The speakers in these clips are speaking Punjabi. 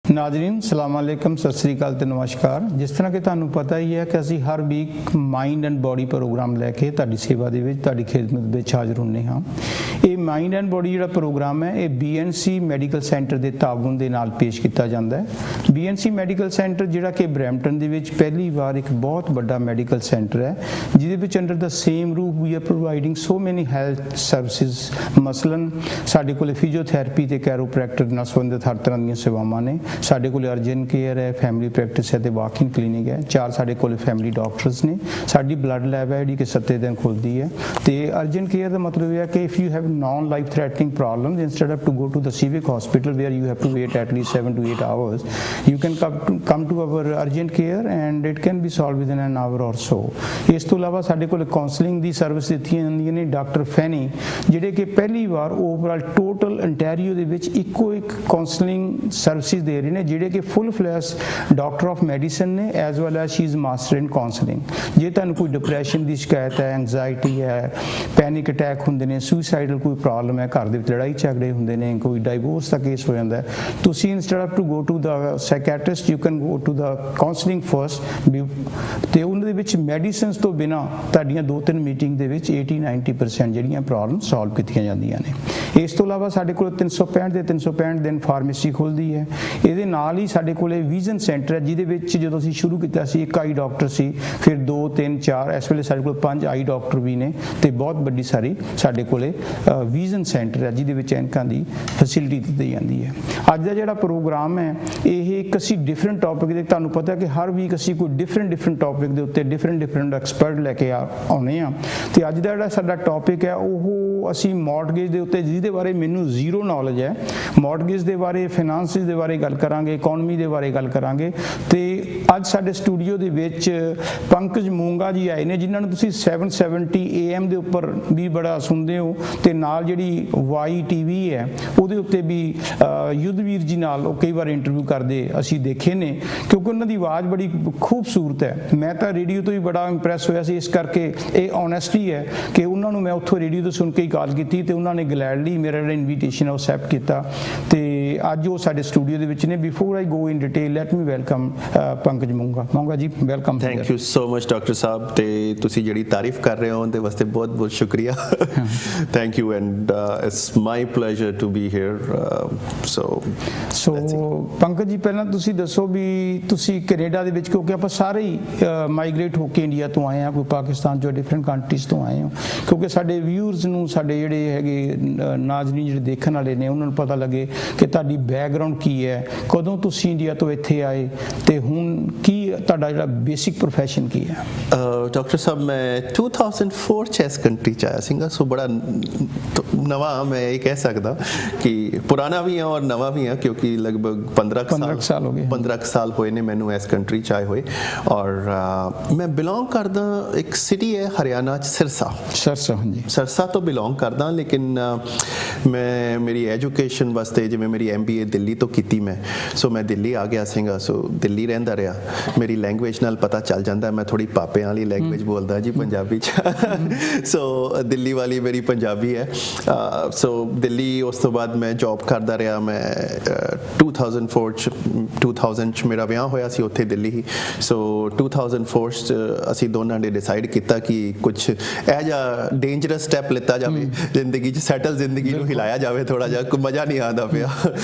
नाजरीन सलामकुम सत श्री अकाल ते नमस्कार। जिस तरह कि तुहानूं पता ही है कि असीं हर week mind and body program लैके तुहाडी सेवा दे विच तुहाडी खिदमत विच हाज़र हुंदे हां। ये माइंड एंड बॉडी जिहड़ा प्रोग्राम है ये BNC मैडिकल सेंटर के ताउन दे नाल पेश किया जाता है। BNC मैडिकल सेंटर जिहड़ा कि ब्रैम्पटन दे विच पहली बार एक बहुत बड़ा मैडिकल सेंटर है जिहदे विच under the same roof we are providing so many health services. मसलन साडे कोल फिजियोथैरेपी ते कैरोप्रैक्टर नाल संबंधित हर तरह दी सेवावां ने। साडे कोल अर्जेंट केयर है, फैमिली प्रैक्टिस है, वॉकिंग क्लीनिक है। 4 साडे कोल फैमिली डॉक्टर्स ने। साडी ब्लड लैब है जिहड़ी कि 7 दिन खुलती है। तो अर्जेंट केयर का मतलब यह है कि if you have non life threatening problems instead of to go to the civic hospital where you have to wait at least 7 to 8 hours, you can come to our urgent care and it can be solved within an hour or so। इस तो इलावा साडे कोल काउंसलिंग की सर्विस दी जांदी ने। डॉक्टर फैनी जिहड़े कि पहली बार ओवरऑल टोटल अंटैरियो दे विच इक्को एक काउंसलिंग सर्विसिज दे रहे हैं जिहड़े कि full fledged doctor of medicine ने as well as she is master in counselling. जे तुहानूं कोई डिप्रैशन की शिकायत है, एंगजाइटी है, पैनिक अटैक होंदे ने, सुसाइडल कोई प्रॉब्लम है, घर दे विच लड़ाई झगड़े होंदे ने, कोई डाइवोर्स का केस हो जाता है, तुसीं instead of to go to the psychiatrist you can go to the counselling first. ते उन्हां दे विच मैडिसिनस तो बिना तुहाडीआं 2-3 मीटिंग दे विच 80-90% जिहड़ियां प्रॉब्लम सॉल्व कीतीआं जांदियां ने। इस तो इलावा साडे कोल 365 ਦੇ 365 दिन फार्मेसी खुलदी है। ਇਹਦੇ ਨਾਲ ਹੀ ਸਾਡੇ ਕੋਲੇ ਵਿਜ਼ਨ ਸੈਂਟਰ ਹੈ ਜਿਹਦੇ ਵਿੱਚ ਜਦੋਂ ਅਸੀਂ ਸ਼ੁਰੂ ਕੀਤਾ ਸੀ ਇੱਕ ਆਈ ਡਾਕਟਰ ਸੀ, ਫਿਰ 2 3 4 ਇਸ ਵੇਲੇ ਸਾਡੇ ਕੋਲ 5 ਆਈ ਡਾਕਟਰ ਵੀ ਨੇ ਤੇ ਬਹੁਤ ਵੱਡੀ ਸਾਰੀ ਸਾਡੇ ਕੋਲੇ ਵਿਜ਼ਨ ਸੈਂਟਰ ਹੈ ਜਿਹਦੇ ਵਿੱਚ ਐਨਕਾਂ ਦੀ ਫੈਸਿਲਿਟੀ ਦਿੱਤੀ ਜਾਂਦੀ ਹੈ। ਅੱਜ ਦਾ ਜਿਹੜਾ ਪ੍ਰੋਗਰਾਮ ਹੈ ਇਹ ਇੱਕ ਅਸੀਂ ਡਿਫਰੈਂਟ ਟੌਪਿਕ ਦੇ, ਤੁਹਾਨੂੰ ਪਤਾ ਕਿ ਹਰ ਵੀਕ ਅਸੀਂ ਕੋਈ ਡਿਫਰੈਂਟ ਟੌਪਿਕ ਦੇ ਉੱਤੇ ਡਿਫਰੈਂਟ ਐਕਸਪਰਟ ਲੈ ਕੇ ਆਉਂਦੇ ਹਾਂ। ਤੇ ਅੱਜ ਦਾ ਜਿਹੜਾ ਸਾਡਾ ਟੌਪਿਕ ਹੈ ਉਹ ਅਸੀਂ ਮੌਰਟਗੇਜ ਦੇ ਉੱਤੇ, ਜਿਹਦੇ ਬਾਰੇ ਮੈਨੂੰ ਜ਼ੀਰੋ ਨੌਲੇਜ ਹੈ। ਮੌਰਟਗੇਜ ਦੇ ਬਾਰੇ, ਫਾਈਨਾਂਸਿਸ ਦੇ ਬਾਰੇ ਗੱਲ करांगे, इकोनॉमी के बारे गल करांगे। तो अज साडे स्टूडियो दे विच पंकज मूंगा जी आए ने जिन्हां नूं तुसीं 770 AM दे उपर भी बड़ा सुनते हो, तो नाल जिहड़ी YTV है उहदे उत्ते भी युद्धवीर जी नाल कई बार इंटरव्यू करते असीं देखे ने, क्योंकि उन्हां दी आवाज़ बड़ी खूबसूरत है। मैं तो रेडियो तो भी बड़ा इंप्रैस होया सी, इस करके ये ऑनेस्टी है कि उन्हां नूं मैं उत्थों रेडियो तो सुन के ही कॉल की तो उन्होंने ग्लैडली मेरा जिहड़ा इनविटेशन है एक्सैप्ट किया। तो अज वो साडे स्टूडियो दे विच ने। Before I go in detail let me welcome Pankaj Moonga ji, welcome. Thank you so much doctor साहब। ते तुसी जिहड़ी तारीफ कर रहे हो उनके वास्ते बहुत बहुत शुक्रिया। Thank you and it's my pleasure to be here. So Pankaj ji पहला तुसी दसो भी तुसी कनेडा दे विच, क्योंकि आपां सारे ही माइग्रेट होके इंडिया तो आए हैं, कोई पाकिस्तान जो डिफरेंट कंट्रीज तो आए हो, क्योंकि साडे व्यूअर्स नूं साडे जिहड़े हैगे नाज़रीन जिहड़े देखण वाले ने उन्हां नूं पता लगे कि तुहाडी बैकग्राउंड की है, कदों तुसीं इंडिया तो इत्थे आए ते हुण की तुहाडा जिहड़ा बेसिक प्रोफैशन की है? डॉक्टर साहब मैं 2004 च इस कंट्री च आया सीगा, सो बड़ा नवा मैं ये कह सकदा कि पुराना भी है और नवा भी है, क्योंकि लगभग 15 साल हो गए, 15 साल होए ने मैनू इस कंट्री च आए हुए। और मैं बिलोंग करदा एक सिटी है हरियाणा सिरसा। हाँ जी, सिरसा तो बिलोंग करदा, लेकिन मैं मेरी एजुकेशन वास्ते जिवें मेरी MBA दिल्ली तो की मैं, सो मैं दिल्ली आ गया सीगा। सो दिल्ली रहिंदा रहा, मेरी लैंग्वेज नाल पता चल जाता मैं थोड़ी पापे वाली लैंग्वेज बोलदा जी पंजाबी च। सो दिल्ली वाली मेरी पंजाबी है। सो दिल्ली उस तो बाद मैं जॉब करदा रहा। मैं 2000 च मेरा विआह होया सी उत्थे दिल्ली ही। सो 2004 च असीं दोनों ने डिसाइड किया कि कुछ ऐ जा डेंजरस स्टैप लिता जाए जिंदगी च, सैटल जिंदगी नूं हिलाया जाए, थोड़ा जा मज़ा नहीं आता पिया।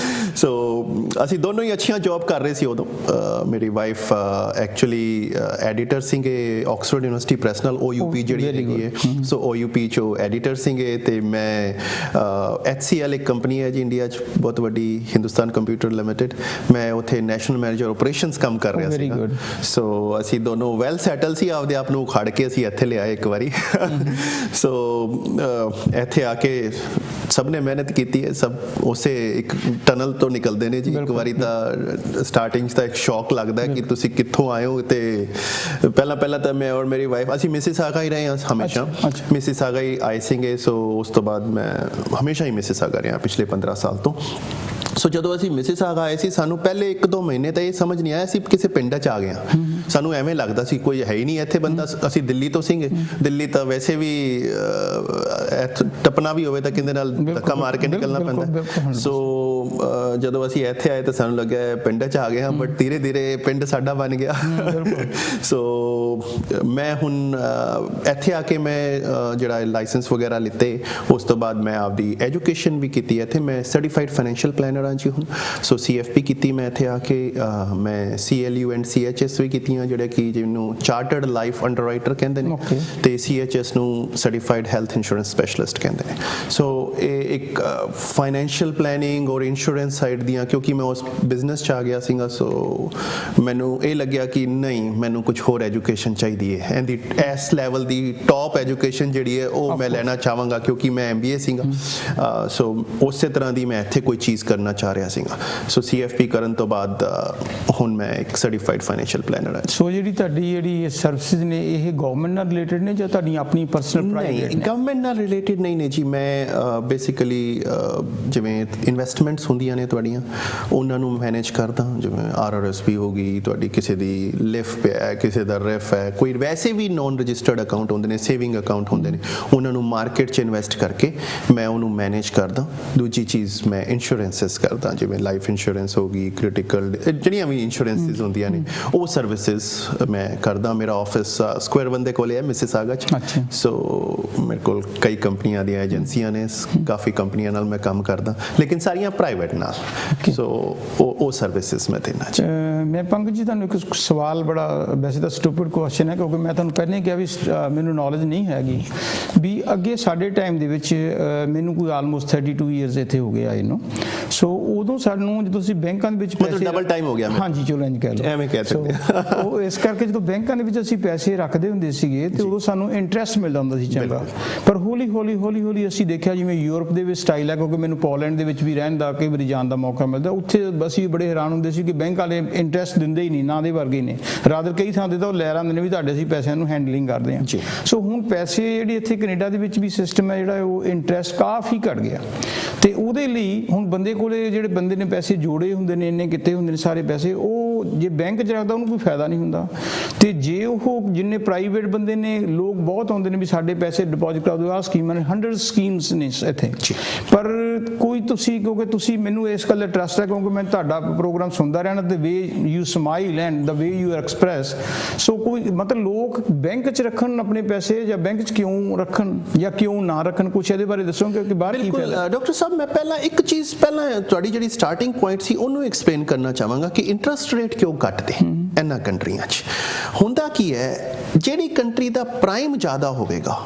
सो ਅਸੀਂ ਦੋਨੋਂ ਹੀ ਅੱਛੀਆਂ ਜੌਬ ਕਰ ਰਹੇ ਸੀ ਉਦੋਂ ਮੇਰੀ ਵਾਈਫ ਐਕਚੁਅਲੀ ਐਡੀਟਰ ਸੀਗੇ ਆਕਸਫੋਰਡ ਯੂਨੀਵਰਸਿਟੀ ਪ੍ਰੈਸ ਨਾਲ OUP ਜਿਹੜੀ ਹੈਗੀ ਹੈ ਸੋ OUP ਚੋਂ ਐਡੀਟਰ ਸੀਗੇ ਤੇ ਮੈਂ HCL ਇੱਕ ਕੰਪਨੀ ਹੈ ਜੀ ਇੰਡੀਆ 'ਚ ਬਹੁਤ ਵੱਡੀ ਹਿੰਦੁਸਤਾਨ ਕੰਪਿਊਟਰ ਲਿਮਿਟਡ ਮੈਂ ਉੱਥੇ ਨੈਸ਼ਨਲ ਮੈਨੇਜਰ ਆਪਰੇਸ਼ਨਸ ਕੰਮ ਕਰ ਰਿਹਾ ਸੀ ਸੋ ਅਸੀਂ ਦੋਨੋਂ ਵੈਲ ਸੈਟਲ ਸੀ ਆਪਦੇ ਆਪ ਨੂੰ ਖੜ ਕੇ ਅਸੀਂ ਇੱਥੇ ਲਿਆਏ ਇੱਕ ਵਾਰੀ ਸੋ ਇੱਥੇ ਆ ਕੇ ਸਭ ਨੇ ਮਿਹਨਤ ਕੀਤੀ ਹੈ ਸਭ ਉਸੇ ਇੱਕ ਟਨਲ ਤੋਂ ਨਿਕਲਦੇ ਨੇ ਜੀ ਇੱਕ ਵਾਰੀ ਤਾਂ ਸਟਾਰਟਿੰਗ 'ਚ ਤਾਂ ਇੱਕ ਸ਼ੌਕ ਲੱਗਦਾ ਕਿ ਤੁਸੀਂ ਕਿੱਥੋਂ ਆਏ ਹੋ ਤੇ ਪਹਿਲਾਂ ਤਾਂ ਮੈਂ ਔਰ ਮੇਰੀ ਵਾਈਫ ਅਸੀਂ ਮਿਸਿਸਾਗਾ ਹੀ ਰਹੇ ਹਾਂ ਹਮੇਸ਼ਾ ਮਿਸਿਸਾਗਾ ਹੀ ਆਏ ਸੀਗੇ ਸੋ ਉਸ ਤੋਂ ਬਾਅਦ ਮੈਂ ਹਮੇਸ਼ਾ ਹੀ ਮਿਸਿਸਾਗਾ ਰਿਹਾ ਪਿਛਲੇ 15 ਸਾਲ ਤੋਂ ਸੋ ਜਦੋਂ ਅਸੀਂ ਮਿਸਿਸਾਗਾ ਆਏ ਸੀ ਸਾਨੂੰ ਪਹਿਲੇ 1-2 ਮਹੀਨੇ ਤਾਂ ਇਹ ਸਮਝ ਨਹੀਂ ਆਇਆ ਸੀ ਕਿਸੇ ਪਿੰਡ 'ਚ ਆ ਗਏ ਹਾਂ ਸਾਨੂੰ ਐਵੇਂ ਲੱਗਦਾ ਸੀ ਕੋਈ ਹੈ ਹੀ ਨਹੀਂ ਇੱਥੇ ਬੰਦਾ ਅਸੀਂ ਦਿੱਲੀ ਤੋਂ ਸੀਗੇ ਦਿੱਲੀ ਤਾਂ ਵੈਸੇ ਵੀ ਟੱਪਣਾ ਵੀ ਹੋਵੇ ਤਾਂ ਕਿੰਦੇ ਨਾਲ ਧੱਕਾ ਮਾਰ ਕੇ ਨਿਕਲਣਾ ਪੈਂਦਾ ਸੋ ਜਦੋਂ ਅਸੀਂ ਇੱਥੇ ਆਏ ਤਾਂ ਸਾਨੂੰ ਲੱਗਿਆ ਪਿੰਡ 'ਚ ਆ ਗਏ ਹਾਂ ਬਟ ਧੀਰੇ ਧੀਰੇ ਪਿੰਡ ਸਾਡਾ ਬਣ ਗਿਆ ਸੋ ਮੈਂ ਹੁਣ ਇੱਥੇ ਆ ਕੇ ਮੈਂ ਜਿਹੜਾ ਲਾਇਸੈਂਸ ਵਗੈਰਾ ਲਿੱਤੇ ਉਸ ਤੋਂ ਬਾਅਦ ਮੈਂ ਆਪਦੀ ਐਜੂਕੇਸ਼ਨ ਵੀ ਕੀਤੀ ਇੱਥੇ ਮੈਂ ਸਰਟੀਫਾਈਡ ਫਾਈਨੈਂਸ਼ੀਅਲ ਪਲੈਨਰ ਹਾਂ ਜੀ ਹੁਣ ਸੋ CFP ਕੀਤੀ ਮੈਂ ਇੱਥੇ ਆ ਕੇ ਮੈਂ CLU ਐਂਡ CHS ਵੀ ਕੀਤੀਆਂ ਜਿਹੜੇ ਕਿ ਜਿਹਨੂੰ ਚਾਰਟਰਡ ਲਾਈਫ ਅੰਡਰਰਾਈਟਰ ਕਹਿੰਦੇ ਨੇ ਤੇ CHS ਨੂੰ ਸਰਟੀਫਾਈਡ ਹੈਲਥ ਇੰਸ਼ੋਰੈਂਸ ਸਪੈਸ਼ਲਿਸਟ ਕਹਿੰਦੇ ਨੇ ਸੋ ਇਹ ਇੱਕ ਫਾਈਨੈਂਸ਼ੀਅਲ ਪਲੈਨਿੰਗ ਔਰ ਇੰਸ਼ੋਰੈਂਸ ਸਾਈਡ ਦੀਆਂ ਕਿਉਂਕਿ ਮੈਂ ਉਸ ਬਿਜ਼ਨਸ 'ਚ ਆ ਗਿਆ ਸੀਗਾ ਸੋ ਮੈਨੂੰ ਇਹ ਲੱਗਿਆ ਕਿ ਨਹੀਂ ਮੈਨੂੰ ਕੁਝ ਹੋਰ ਐਜੂਕੇਸ਼ਨ ਚਾਹੀਦੀ ਹੈ ਐਂਡ ਇਸ ਲੈਵਲ ਦੀ ਟੌਪ ਐਜੂਕੇਸ਼ਨ ਜਿਹੜੀ ਹੈ ਉਹ ਮੈਂ ਲੈਣਾ ਚਾਹਾਂਗਾ ਕਿਉਂਕਿ ਮੈਂ MBA ਸੀਗਾ ਸੋ ਉਸੇ ਤਰ੍ਹਾਂ ਦੀ ਮੈਂ ਇੱਥੇ ਕੋਈ ਚੀਜ਼ ਕਰਨਾ ਚਾਹ ਰਿਹਾ ਸੀਗਾ ਸੋ CFP ਕਰਨ ਤੋਂ ਬਾਅਦ ਹੁਣ ਮੈਂ ਇੱਕ ਸਰਟੀਫਾਈਡ ਫਾਈਨੈਂਸ਼ੀਅਲ ਪਲੈਨਰ ਹਾਂ ਸੋ ਜਿਹੜੀ ਸਰਵਿਸਿਜ਼ ਨੇ ਇਹ ਗਵਰਨਮੈਂਟ ਨਾਲ ਰਿਲੇਟਡ ਨੇ ਜਾਂ ਤੁਹਾਡੀ ਆਪਣੀ ਪਰਸਨਲ ਪ੍ਰਾਈਵੇਟ ਨੇ ਗਵਰਨਮੈਂਟ ਨਾਲ ਰਿਲੇਟਡ ਨਹੀਂ ਨੇ ਜੀ ਮੈਂ ਬੇਸਿਕਲੀ ਜਿਵੇਂ ਇਨਵੈਸਟਮੈਂਟਸ ਹੁੰਦੀਆਂ ਨੇ ਤੁਹਾਡੀਆਂ ਉਹਨਾਂ ਨੂੰ ਮੈਨੇਜ ਕਰਦਾ ਜਿਵੇਂ RRSP ਹੋ ਗਈ ਤੁਹਾਡੀ ਕਿਸੇ ਦੀ ਲਿਫ ਹੈ ਕਿਸੇ ਦਾ ਰੈਫ ਹੈ ਕੋਈ ਵੈਸੇ ਵੀ ਨੋਨ ਰਜਿਸਟਰਡ ਅਕਾਊਂਟ ਹੁੰਦੇ ਨੇ ਸੇਵਿੰਗ ਅਕਾਊਂਟ ਹੁੰਦੇ ਨੇ ਉਹਨਾਂ ਨੂੰ ਮਾਰਕੀਟ 'ਚ ਇਨਵੈਸਟ ਕਰਕੇ ਮੈਂ ਉਹਨੂੰ ਮੈਨੇਜ ਕਰਦਾ ਦੂਜੀ ਚੀਜ਼ ਮੈਂ ਇੰਸ਼ੋਰੈਂਸਸ ਕਰਦਾ ਜਿਵੇਂ ਲਾਈਫ ਇੰਸ਼ੋਰੈਂਸ ਹੋ ਗਈ ਕ੍ਰਿਟੀਕਲ ਜਿਹੜੀਆਂ ਵੀ ਇੰਸ਼ੋਰੈਂਸਿਸ ਹੁੰਦੀਆਂ ਨੇ ਉਹ ਸਰਵਿਸਿਜ਼ ਮੈਂ ਕਰਦਾ ਮੇਰਾ ਆਫਿਸ ਸਕੁਆਇਰ 1 ਦੇ ਕੋਲੇ ਹੈ ਮਿਸਿਸਾਗਾ 'ਚ ਸੋ ਮੇਰੇ ਕੋਲ ਕਈ ਕੰਪਨੀਆਂ ਦੀਆਂ ਏਜੰਸੀਆਂ ਨੇ ਕਾਫੀ ਕੰਪਨੀਆਂ ਨਾਲ ਮੈਂ ਕੰਮ ਕਰਦਾ ਲੇਕਿਨ ਸਾਰੀਆਂ ਪ੍ਰਾਈਵੇਟ ਨਾਲ ਸੋ ਉਹ ਸਰਵਿਸਿਜ਼ ਮੈਂ ਦੇਣਾ ਚਾਹੁੰਦਾ ਮੈਂ ਪੰਕਜ ਜੀ ਤੁਹਾਨੂੰ ਇੱਕ ਸਵਾਲ ਬੜਾ ਵੈਸੇ ਤਾਂ ਸਟੂਪਿਡ ਕੁਐਸਚਨ ਹੈ ਕਿਉਂਕਿ ਮੈਂ ਤੁਹਾਨੂੰ ਪਹਿਲਾਂ ਹੀ ਕਿਹਾ ਵੀ ਮੈਨੂੰ ਨੌਲੇਜ ਨਹੀਂ ਹੈਗੀ ਵੀ ਅੱਗੇ ਸਾਡੇ ਟਾਈਮ ਦੇ ਵਿੱਚ ਮੈਨੂੰ ਕੋਈ ਆਲਮੋਸਟ 32 ਇਅਰਸ ਇੱਥੇ ਹੋ ਗਏ ਆਏ ਨੂੰ ਸੋ ਉਦੋਂ ਸਾਨੂੰ ਜਦੋਂ ਅਸੀਂ ਬੈਂਕਾਂ ਦੇ ਵਿੱਚ ਪੈਸੇ ਡਬਲ ਟਾਈਮ ਹੋ ਗਿਆ ਹਾਂਜੀ ਚਲੋ ਇੰਜ ਕਹਿ ਲਓ ਐਵੇਂ ਕਹਿ ਸਕਦੇ ਉਹ ਇਸ ਕਰਕੇ ਜਦੋਂ ਬੈਂਕਾਂ ਦੇ ਵਿੱਚ ਅਸੀਂ ਪੈਸੇ ਰੱਖਦੇ ਹੁੰਦੇ ਸੀਗੇ ਤੇ ਉਦੋਂ ਸਾਨੂੰ ਇੰਟਰਸਟ ਮਿਲਦਾ ਹੁੰਦਾ ਸੀ ਚੰਗਾ ਪਰ ਹੌਲੀ ਹੌਲੀ ਅਸੀਂ ਦੇਖਿਆ ਜਿਵੇਂ ਯੂਰਪ ਦੇ ਵਿੱਚ ਸਟਾਈਲ ਹੈ ਕਿਉਂਕਿ ਮੈਨੂੰ ਪੋਲੈਂਡ ਦੇ ਵਿੱਚ ਵੀ ਰਹਿਣ ਦਾ ਕਈ ਵਾਰੀ ਜਾਣ ਦਾ ਮੌਕਾ ਮਿਲਦਾ ਉੱਥੇ ਅਸੀਂ ਬੜੇ ਹੈਰਾਨ ਹੁੰਦੇ ਸੀ ਕਿ ਬੈਂਕ ਵਾਲੇ ਇੰਟਰਸਟ ਦਿੰਦੇ ਹੀ ਨਹੀਂ ਨਾ ਦੇ ਵਰਗੇ ਨੇ ਰਾਦਰ ਕਈ ਥਾਂ ਤੇ ਤਾਂ ਉਹ ਲੈ ਆਉਂਦੇ ਨੇ ਵੀ ਤੁਹਾਡੇ ਅਸੀਂ ਪੈਸਿਆਂ ਨੂੰ ਹੈਂਡਲਿੰਗ ਕਰਦੇ ਹਾਂ ਸੋ ਹੁਣ ਪੈਸੇ ਜਿਹੜੀ ਇੱਥੇ ਕੈਨੇਡਾ ਦੇ ਵਿੱਚ ਵੀ ਸਿਸਟਮ ਹੈ ਜਿਹੜਾ ਉਹ ਇੰਟਰਸਟ ਕਾਫੀ ਘਟ ਗਿਆ ਤੇ ਉਹਦੇ ਲਈ ਹੁਣ ਬੰਦੇ ਕੋਲੇ ਜਿਹੜੇ ਬੰਦੇ ਨੇ ਪੈਸੇ ਜੋੜੇ ਹੁੰਦੇ ਨੇ ਇੰਨੇ ਕਿਤੇ ਹੁੰਦੇ ਨੇ ਸਾਰੇ ਪੈਸੇ ਉਹ ਜੇ ਬੈਂਕ 'ਚ ਰੱਖਦਾ ਉਹਨੂੰ ਕੋਈ ਫਾਇਦਾ ਨਹੀਂ ਹੁੰਦਾ ਤੇ ਜੇ ਉਹ ਜਿੰਨੇ ਪ੍ਰਾਈਵੇਟ ਬੰਦੇ ਨੇ ਲੋਕ ਬਹੁਤ ਆਉਂਦੇ ਨੇ ਵੀ ਸਾਡੇ ਪੈਸੇ ਡਿਪੋਜ਼ਿਟ ਕਰਾ ਦਿਓ ਆਹ ਸਕੀਮਾਂ ਨੇ 100 ਸਕੀਮਸ ਨੇ ਇੱਥੇ ਪਰ ਕੋਈ ਤੁਸੀਂ ਕਿਉਂਕਿ ਤੁਸੀਂ ਮੈਨੂੰ ਇਸ ਗੱਲ ਦਾ ਟਰਸਟ ਹੈ ਕਿਉਂਕਿ ਮੈਂ ਤੁਹਾਡਾ ਪ੍ਰੋਗਰਾਮ ਸੁਣਦਾ ਰਹਿਣਾ ਤੇ way you smile and the way you express so ਕੋਈ ਮਤਲਬ ਲੋਕ ਬੈਂਕ 'ਚ ਰੱਖਣ ਆਪਣੇ ਪੈਸੇ ਜਾਂ ਬੈਂਕ 'ਚ ਕਿਉਂ ਰੱਖਣ ਜਾਂ ਕਿਉਂ ਨਾ ਰੱਖਣ ਕੁਛ ਇਹਦੇ ਬਾਰੇ ਦੱਸੋਗੇ ਕਿ ਬਾਹਰ ਕੀ ਫਾਇਦਾ ਡਾਕਟਰ ਸਾਹਿਬ ਮੈਂ ਪਹਿਲਾਂ ਇੱਕ ਚੀਜ਼ ਤੁਹਾਡੀ ਜਿਹੜੀ ਸਟਾਰਟਿੰਗ ਪੁਆਇੰਟ ਸੀ ਉਹਨੂੰ ਐਕਸਪਲੇਨ ਕਰਨਾ ਚਾਹਾਂਗਾ ਕਿ ਇੰਟਰਸਟ ਰੇਟ ਕਿਉਂ ਘੱਟਦੇ ਇਹਨਾਂ ਕੰਟਰੀਆਂ 'ਚ ਹੁੰਦਾ ਕੀ ਹੈ ਜਿਹੜੀ ਕੰਟਰੀ ਦਾ ਪ੍ਰਾਈਮ ਜ਼ਿਆਦਾ ਹੋਵੇਗਾ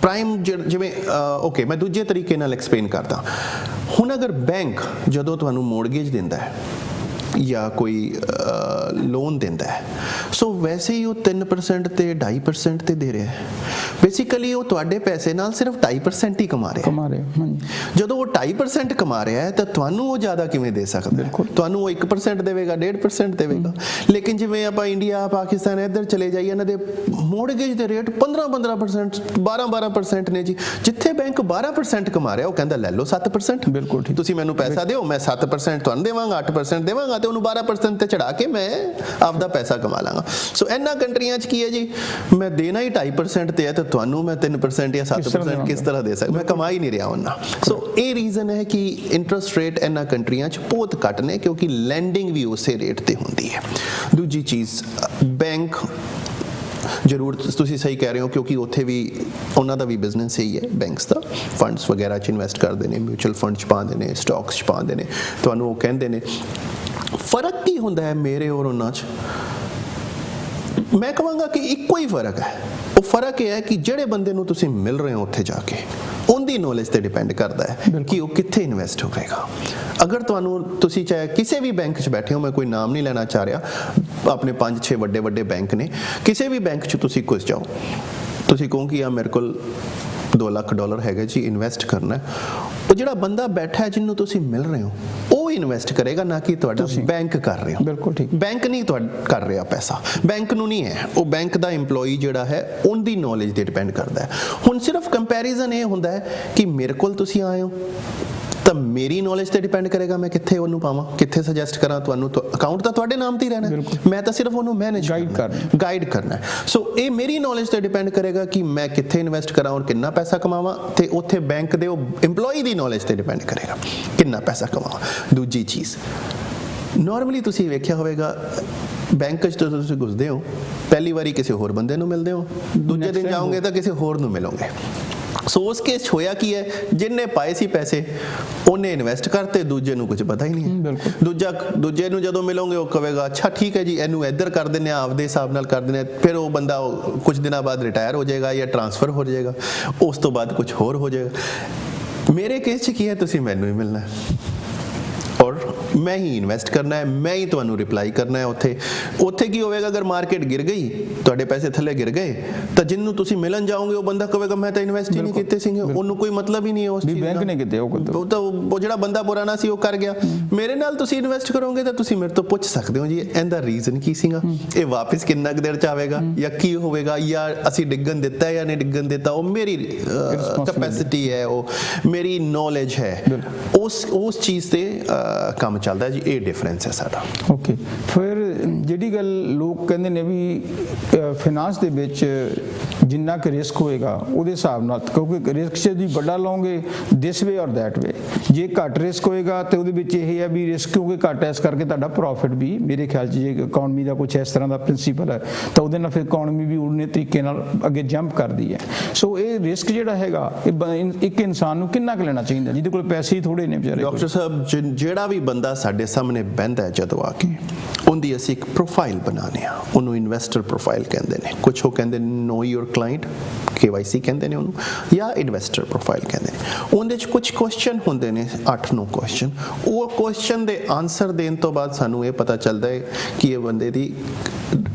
ਪ੍ਰਾਈਮ ਜਿਵੇਂ ਓਕੇ ਮੈਂ ਦੂਜੇ ਤਰੀਕੇ ਨਾਲ ਐਕਸਪਲੇਨ ਕਰਦਾ ਹੁਣ ਅਗਰ ਬੈਂਕ ਜਦੋਂ ਤੁਹਾਨੂੰ ਮੌਰਗੇਜ ਦਿੰਦਾ ਹੈ ਜਾਂ ਕੋਈ ਲੋਨ ਦਿੰਦਾ ਹੈ ਸੋ ਵੈਸੇ ਹੀ ਉਹ 3% ਤੇ 2.5% ਤੇ ਦੇ ਰਿਹਾ ਹੈ ਬੇਸਿਕਲੀ ਉਹ ਤੁਹਾਡੇ ਪੈਸੇ ਨਾਲ ਸਿਰਫ 2.5% ਹੀ ਕਮਾ ਰਿਹਾ ਜਦੋਂ ਉਹ 2.5% ਕਮਾ ਰਿਹਾ ਹੈ ਤਾਂ ਤੁਹਾਨੂੰ ਉਹ ਜ਼ਿਆਦਾ ਕਿਵੇਂ ਦੇ ਸਕਦਾ ਹੈ ਤੁਹਾਨੂੰ ਉਹ 1% ਦੇਵੇਗਾ 1.5% ਦੇਵੇਗਾ ਲੇਕਿਨ ਜਿਵੇਂ ਆਪਾਂ ਇੰਡੀਆ ਪਾਕਿਸਤਾਨ ਇੱਧਰ ਚਲੇ ਜਾਈਏ ਇਹਨਾਂ ਦੇ ਮੌਰਗੇਜ ਦੇ ਰੇਟ 15% 12% ਨੇ ਜੀ ਜਿੱਥੇ ਬੈਂਕ 12% ਕਮਾ ਰਿਹਾ ਉਹ ਕਹਿੰਦਾ ਲੈ ਲਓ 7% ਬਿਲਕੁਲ ਠੀਕ ਤੁਸੀਂ ਮੈਨੂੰ ਪੈਸਾ ਦਿਓ ਮੈਂ 7% ਤੁਹਾਨੂੰ ਦੇਵਾਂਗਾ 8% ਦੇਵਾਂਗਾ ਤੇ ਉਹਨੂੰ 12% ਤੇ ਚੜਾ ਕੇ ਮੈਂ ਆਪਦਾ ਪੈਸਾ ਕਮਾ ਲਾਂਗਾ ਸੋ ਇਹਨਾਂ ਕੰਟਰੀਆਂ 'ਚ ਕੀ ਹੈ ਜੀ ਮੈਂ ਦੇਣਾ ਹੀ 2.5% ਤੇ ਹੈ ਤੇ ਤੁਹਾਨੂੰ ਮੈਂ 3% ਜਾਂ 7% ਕਿਸ ਤਰ੍ਹਾਂ ਦੇ ਸਕਦਾ ਮੈਂ ਕਮਾ ਹੀ ਨਹੀਂ ਰਿਹਾ ਉਹਨਾਂ ਸੋ ਇਹ ਰੀਜ਼ਨ ਹੈ ਕਿ ਇੰਟਰਸਟ ਰੇਟ ਇਹਨਾਂ ਕੰਟਰੀਆਂ 'ਚ ਬਹੁਤ ਘੱਟ ਨੇ ਕਿਉਂਕਿ ਲੈਂਡਿੰਗ ਵੀ ਉਸੇ ਰੇਟ ਤੇ ਹੁੰਦੀ ਹੈ ਦੂਜੀ ਚੀਜ਼ ਬੈਂਕ ਜ਼ਰੂਰ ਤੁਸੀਂ ਸਹੀ ਕਹਿ ਰਹੇ ਹੋ, ਕਿਉਂਕਿ ਉੱਥੇ ਵੀ ਉਹਨਾਂ ਦਾ ਵੀ ਬਿਜ਼ਨਸ ਹੀ ਹੈ ਬੈਂਕਸ ਦਾ, ਫੰਡਸ ਵਗੈਰਾ 'ਚ ਇਨਵੈਸਟ ਕਰਦੇ ਨੇ, ਮਿਊਚੁਅਲ ਫੰਡ 'ਚ ਪਾਉਂਦੇ ਨੇ, ਸਟਾਕਸ 'ਚ ਪਾਉਂਦੇ ਨੇ, ਤੁਹਾਨੂੰ ਉਹ ਕਹਿੰਦੇ ਨੇ। ਫਰਕ ਕੀ ਹੁੰਦਾ ਹੈ ਮੇਰੇ ਔਰ ਉਹਨਾਂ 'ਚ? ਮੈਂ ਕਹਾਂਗਾ ਕਿ ਇੱਕੋ ਹੀ ਫਰਕ ਹੈ। ਉਹ ਫਰਕ ਇਹ ਹੈ ਕਿ ਜਿਹੜੇ ਬੰਦੇ ਨੂੰ ਤੁਸੀਂ ਮਿਲ ਰਹੇ ਹੋ ਉੱਥੇ ਜਾ ਕੇ, ਉਹਦੀ ਨੌਲੇਜ ਤੇ ਡਿਪੈਂਡ ਕਰਦਾ ਹੈ ਕਿ ਉਹ ਕਿੱਥੇ ਇਨਵੈਸਟ ਹੋਵੇਗਾ। ਅਗਰ ਤੁਸੀਂ ਚਾਹੇ ਕਿਸੇ ਵੀ ਬੈਂਕ 'ਚ ਬੈਠੇ ਹੋ, ਮੈਂ ਕੋਈ ਨਾਮ ਨਹੀਂ ਲੈਣਾ ਚਾਹ ਰਿਹਾ, ਆਪਣੇ 5-6 ਵੱਡੇ ਬੈਂਕ ਨੇ, ਕਿਸੇ ਵੀ ਬੈਂਕ 'ਚ ਤੁਸੀਂ ਘੁਸ ਜਾਓ, ਤੁਸੀਂ ਕਹੋ ਕਿ ਆ ਮੇਰੇ ਕੋਲ $2 ਲੱਖ ਹੈਗਾ ਜੀ, ਇਨਵੈਸਟ ਕਰਨਾ, ਉਹ ਜਿਹੜਾ ਬੰਦਾ ਬੈਠਾ ਹੈ ਜਿਹਨੂੰ ਤੁਸੀਂ ਮਿਲ ਰਹੇ ਹੋ ਉਹ ਇਨਵੈਸਟ ਕਰੇਗਾ, ਨਾ ਕਿ ਤੁਹਾਡਾ ਬੈਂਕ ਕਰ ਰਹੇ ਹੋ। ਬਿਲਕੁਲ ਠੀਕ। ਬੈਂਕ ਨਹੀਂ ਕਰ ਰਿਹਾ ਪੈਸਾ, ਬੈਂਕ ਨੂੰ ਨਹੀਂ ਹੈ, ਉਹ ਬੈਂਕ ਦਾ EMPLOYEE ਜਿਹੜਾ ਹੈ ਉਹਦੀ ਨੌਲੇਜ ਤੇ ਡਿਪੈਂਡ ਕਰਦਾ ਹੈ। ਹੁਣ ਸਿਰਫ ਕੰਪੈਰੀਜ਼ਨ ਇਹ ਹੁੰਦਾ ਹੈ ਕਿ ਮੇਰੇ ਕੋਲ ਤੁਸੀਂ ਆਏ ਹੋ ਤਾਂ ਮੇਰੀ ਨੌਲੇਜ ਤੇ ਡਿਪੈਂਡ ਕਰੇਗਾ ਮੈਂ ਕਿੱਥੇ ਉਹਨੂੰ ਪਾਵਾਂ, ਕਿੱਥੇ ਸੁਜੈਸਟ ਕਰਾਂ ਤੁਹਾਨੂੰ। ਅਕਾਊਂਟ ਤਾਂ ਤੁਹਾਡੇ ਨਾਮ ਤੇ ਹੀ ਰਹਿਣਾ, ਮੈਂ ਤਾਂ ਸਿਰਫ ਉਹਨੂੰ ਮੈਨੇਜ ਗਾਈਡ ਕਰਨਾ। ਸੋ ਇਹ ਮੇਰੀ ਨੌਲੇਜ ਤੇ ਡਿਪੈਂਡ ਕਰੇਗਾ ਕਿ ਮੈਂ ਕਿੱਥੇ ਇਨਵੈਸਟ ਕਰਾਂ ਔਰ ਕਿੰਨਾ ਪੈਸਾ ਕਮਾਵਾਂ, ਤੇ ਉੱਥੇ ਬੈਂਕ ਦੇ ਉਹ EMPLOYEE ਦੀ ਨੌਲੇਜ ਤੇ ਡਿਪੈਂਡ ਕਰੇਗਾ ਕਿੰਨਾ ਪੈਸਾ ਕਮਾਵਾਂ। ਦੂਜੀ ਚੀਜ਼, ਨਾਰਮਲੀ ਤੁਸੀਂ ਵੇਖਿਆ ਹੋਵੇਗਾ ਬੈਂਕ 'ਚ ਤੁਸੀਂ ਘੁਸਦੇ ਹੋ, ਪਹਿਲੀ ਵਾਰੀ ਕਿਸੇ ਹੋਰ ਬੰਦੇ ਨੂੰ ਮਿਲਦੇ ਹੋ, ਦੂਜੇ ਦਿਨ ਜਾਓਗੇ ਤਾਂ ਕਿਸੇ ਹੋਰ ਨੂੰ ਮਿਲੋਗੇ। ਸੋ ਉਸ ਕੇਸ ਹੋਇਆ ਕੀ ਹੈ, ਜਿੰਨੇ ਪਾਏ ਸੀ ਪੈਸੇ ਉਹਨੇ ਇਨਵੈਸਟ ਕਰਤੇ, ਦੂਜੇ ਨੂੰ ਕੁਝ ਪਤਾ ਹੀ ਨਹੀਂ। ਦੂਜੇ ਨੂੰ ਜਦੋਂ ਮਿਲੋਗੇ ਉਹ ਕਹੇਗਾ ਅੱਛਾ ਠੀਕ ਹੈ ਜੀ, ਇਹਨੂੰ ਇੱਧਰ ਕਰ ਦਿੰਦੇ ਆ, ਆਪਦੇ ਹਿਸਾਬ ਨਾਲ ਕਰ ਦਿੰਦੇ ਆ, ਫਿਰ ਉਹ ਬੰਦਾ ਕੁਝ ਦਿਨਾਂ ਬਾਅਦ ਰਿਟਾਇਰ ਹੋ ਜਾਏਗਾ ਜਾਂ ਟ੍ਰਾਂਸਫਰ ਹੋ ਜਾਏਗਾ, ਉਸ ਤੋਂ ਬਾਅਦ ਕੁਝ ਹੋਰ ਹੋ ਜਾਏਗਾ। ਮੇਰੇ ਕੇਸ 'ਚ ਕੀ ਹੈ, ਤੁਸੀਂ ਮੈਨੂੰ ਹੀ ਮਿਲਣਾ ਹੈ ਔਰ ਮੈਂ ਹੀ ਇਨਵੈਸਟ ਕਰਨਾ ਹੈ, ਮੈਂ ਹੀ ਤੁਹਾਨੂੰ ਰਿਪਲਾਈ ਕਰਨਾ ਹੈ। ਉੱਥੇ ਕੀ ਹੋਵੇਗਾ, ਅਗਰ ਮਾਰਕੀਟ ਗਿਰ ਗਈ, ਤੁਹਾਡੇ ਪੈਸੇ ਥੱਲੇ ਗਿਰ ਗਏ, ਤਾਂ ਜਿਹਨੂੰ ਤੁਸੀਂ ਮਿਲਣ ਜਾਓਗੇ ਉਹ ਬੰਦਾ ਕਹੇਗਾ ਮੈਂ ਤਾਂ ਇਨਵੈਸਟ ਹੀ ਨਹੀਂ ਕੀਤੇ ਸੀਗੇ, ਉਹਨੂੰ ਕੋਈ ਮਤਲਬ ਹੀ ਨਹੀਂ ਹੈ ਉਸ ਚੀਜ਼ ਦਾ, ਬੈਂਕ ਨੇ ਕੀਤੇ, ਉਹ ਤਾਂ ਉਹ ਜਿਹੜਾ ਬੰਦਾ ਪੁਰਾਣਾ ਸੀ ਉਹ ਕਰ ਗਿਆ। ਮੇਰੇ ਨਾਲ ਤੁਸੀਂ ਇਨਵੈਸਟ ਕਰੋਗੇ ਤਾਂ ਤੁਸੀਂ ਮੇਰੇ ਤੋਂ ਪੁੱਛ ਸਕਦੇ ਹੋ ਜੀ ਇਹਦਾ ਰੀਜ਼ਨ ਕੀ ਸੀਗਾ, ਇਹ ਵਾਪਸ ਕਿੰਨਾ ਕੁ ਦੇਰ 'ਚ ਆਵੇਗਾ ਜਾਂ ਕੀ ਹੋਵੇਗਾ, ਜਾਂ ਅਸੀਂ ਡਿੱਗਣ ਦਿੱਤਾ ਜਾਂ ਨਹੀਂ ਡਿੱਗਣ ਦਿੱਤਾ, ਉਹ ਮੇਰੀ ਕੈਪੈਸਿਟੀ ਹੈ, ਉਹ ਮੇਰੀ ਨੌਲੇਜ ਹੈ, ਉਸ ਚੀਜ਼ ਤੇ ਕੰਮ ਚੱਲਦਾ ਜੀ। ਇਹ ਡਿਫਰੈਂਸ ਹੈ ਸਾਡਾ। ਓਕੇ, ਫਿਰ ਜਿਹੜੀ ਗੱਲ ਲੋਕ ਕਹਿੰਦੇ ਨੇ ਵੀ ਫਾਈਨਾਂਸ ਦੇ ਵਿੱਚ ਜਿੰਨਾ ਕਿ ਰਿਸਕ ਹੋਏਗਾ ਉਹਦੇ ਹਿਸਾਬ ਨਾਲ, ਕਿਉਂਕਿ ਰਿਸਕ ਜੇ ਤੁਸੀਂ ਵੱਡਾ ਲਓਗੇ ਦਿਸ ਵੇ ਔਰ ਦੈਟ ਵੇ, ਜੇ ਘੱਟ ਰਿਸਕ ਹੋਏਗਾ ਤੇ ਉਹਦੇ ਵਿੱਚ ਇਹ ਹੈ ਵੀ ਰਿਸਕ ਕਿਉਂਕਿ ਘੱਟ ਹੈ, ਇਸ ਕਰਕੇ ਤੁਹਾਡਾ ਪ੍ਰੋਫਿਟ ਵੀ ਮੇਰੇ ਖਿਆਲ 'ਚ, ਜੇ ਇਕਨੋਮੀ ਦਾ ਕੁਝ ਇਸ ਤਰ੍ਹਾਂ ਦਾ ਪ੍ਰਿੰਸੀਪਲ ਹੈ ਤਾਂ ਉਹਦੇ ਨਾਲ ਫਿਰ ਇਕਨੋਮੀ ਵੀ ਉਹਨੇ ਤਰੀਕੇ ਨਾਲ ਅੱਗੇ ਜੰਪ ਕਰਦੀ ਹੈ। ਸੋ ਇਹ ਰਿਸਕ ਜਿਹੜਾ ਹੈਗਾ ਇੱਕ ਇਨਸਾਨ ਨੂੰ ਕਿੰਨਾ ਕੁ ਲੈਣਾ ਚਾਹੀਦਾ ਜਿਹਦੇ ਕੋਲ ਪੈਸੇ ਹੀ ਥੋੜੇ ਨੇ ਵਿਚਾਰੇ? ਡਾਕਟਰ ਸਾਹਿਬ, ਜਿਹੜਾ ਵੀ ਬੰਦਾ ਸਾਡੇ ਸਾਹਮਣੇ ਬਹਿੰਦਾ ਜਦੋਂ ਆ ਕੇ, ਉਹਦੀ ਅਸੀਂ ਇੱਕ ਪ੍ਰੋਫਾਈਲ ਬਣਾਉਂਦੇ ਹਾਂ, ਉਹਨੂੰ ਇਨਵੈਸਟਰ ਪ੍ਰੋਫਾਈਲ ਕਹਿੰਦੇ ਨੇ, ਕੁਝ ਉਹ ਕਹਿੰਦੇ ਨੇ ਨੋ ਯੂਰ ਕਲਾਇੰਟ, KYC ਕਹਿੰਦੇ ਨੇ ਉਹਨੂੰ, ਜਾਂ ਇਨਵੈਸਟਰ ਪ੍ਰੋਫਾਈਲ ਕਹਿੰਦੇ ਨੇ। ਉਹਦੇ 'ਚ ਕੁਝ ਕੁਐਸਚਨ ਹੁੰਦੇ ਨੇ, 8-9 ਕੁਐਸਚਨ। ਉਹ ਕੁਐਸਚਨ ਦੇ ਆਨਸਰ ਦੇਣ ਤੋਂ ਬਾਅਦ ਸਾਨੂੰ ਇਹ ਪਤਾ ਚੱਲਦਾ ਹੈ ਕਿ ਇਹ ਬੰਦੇ ਦੀ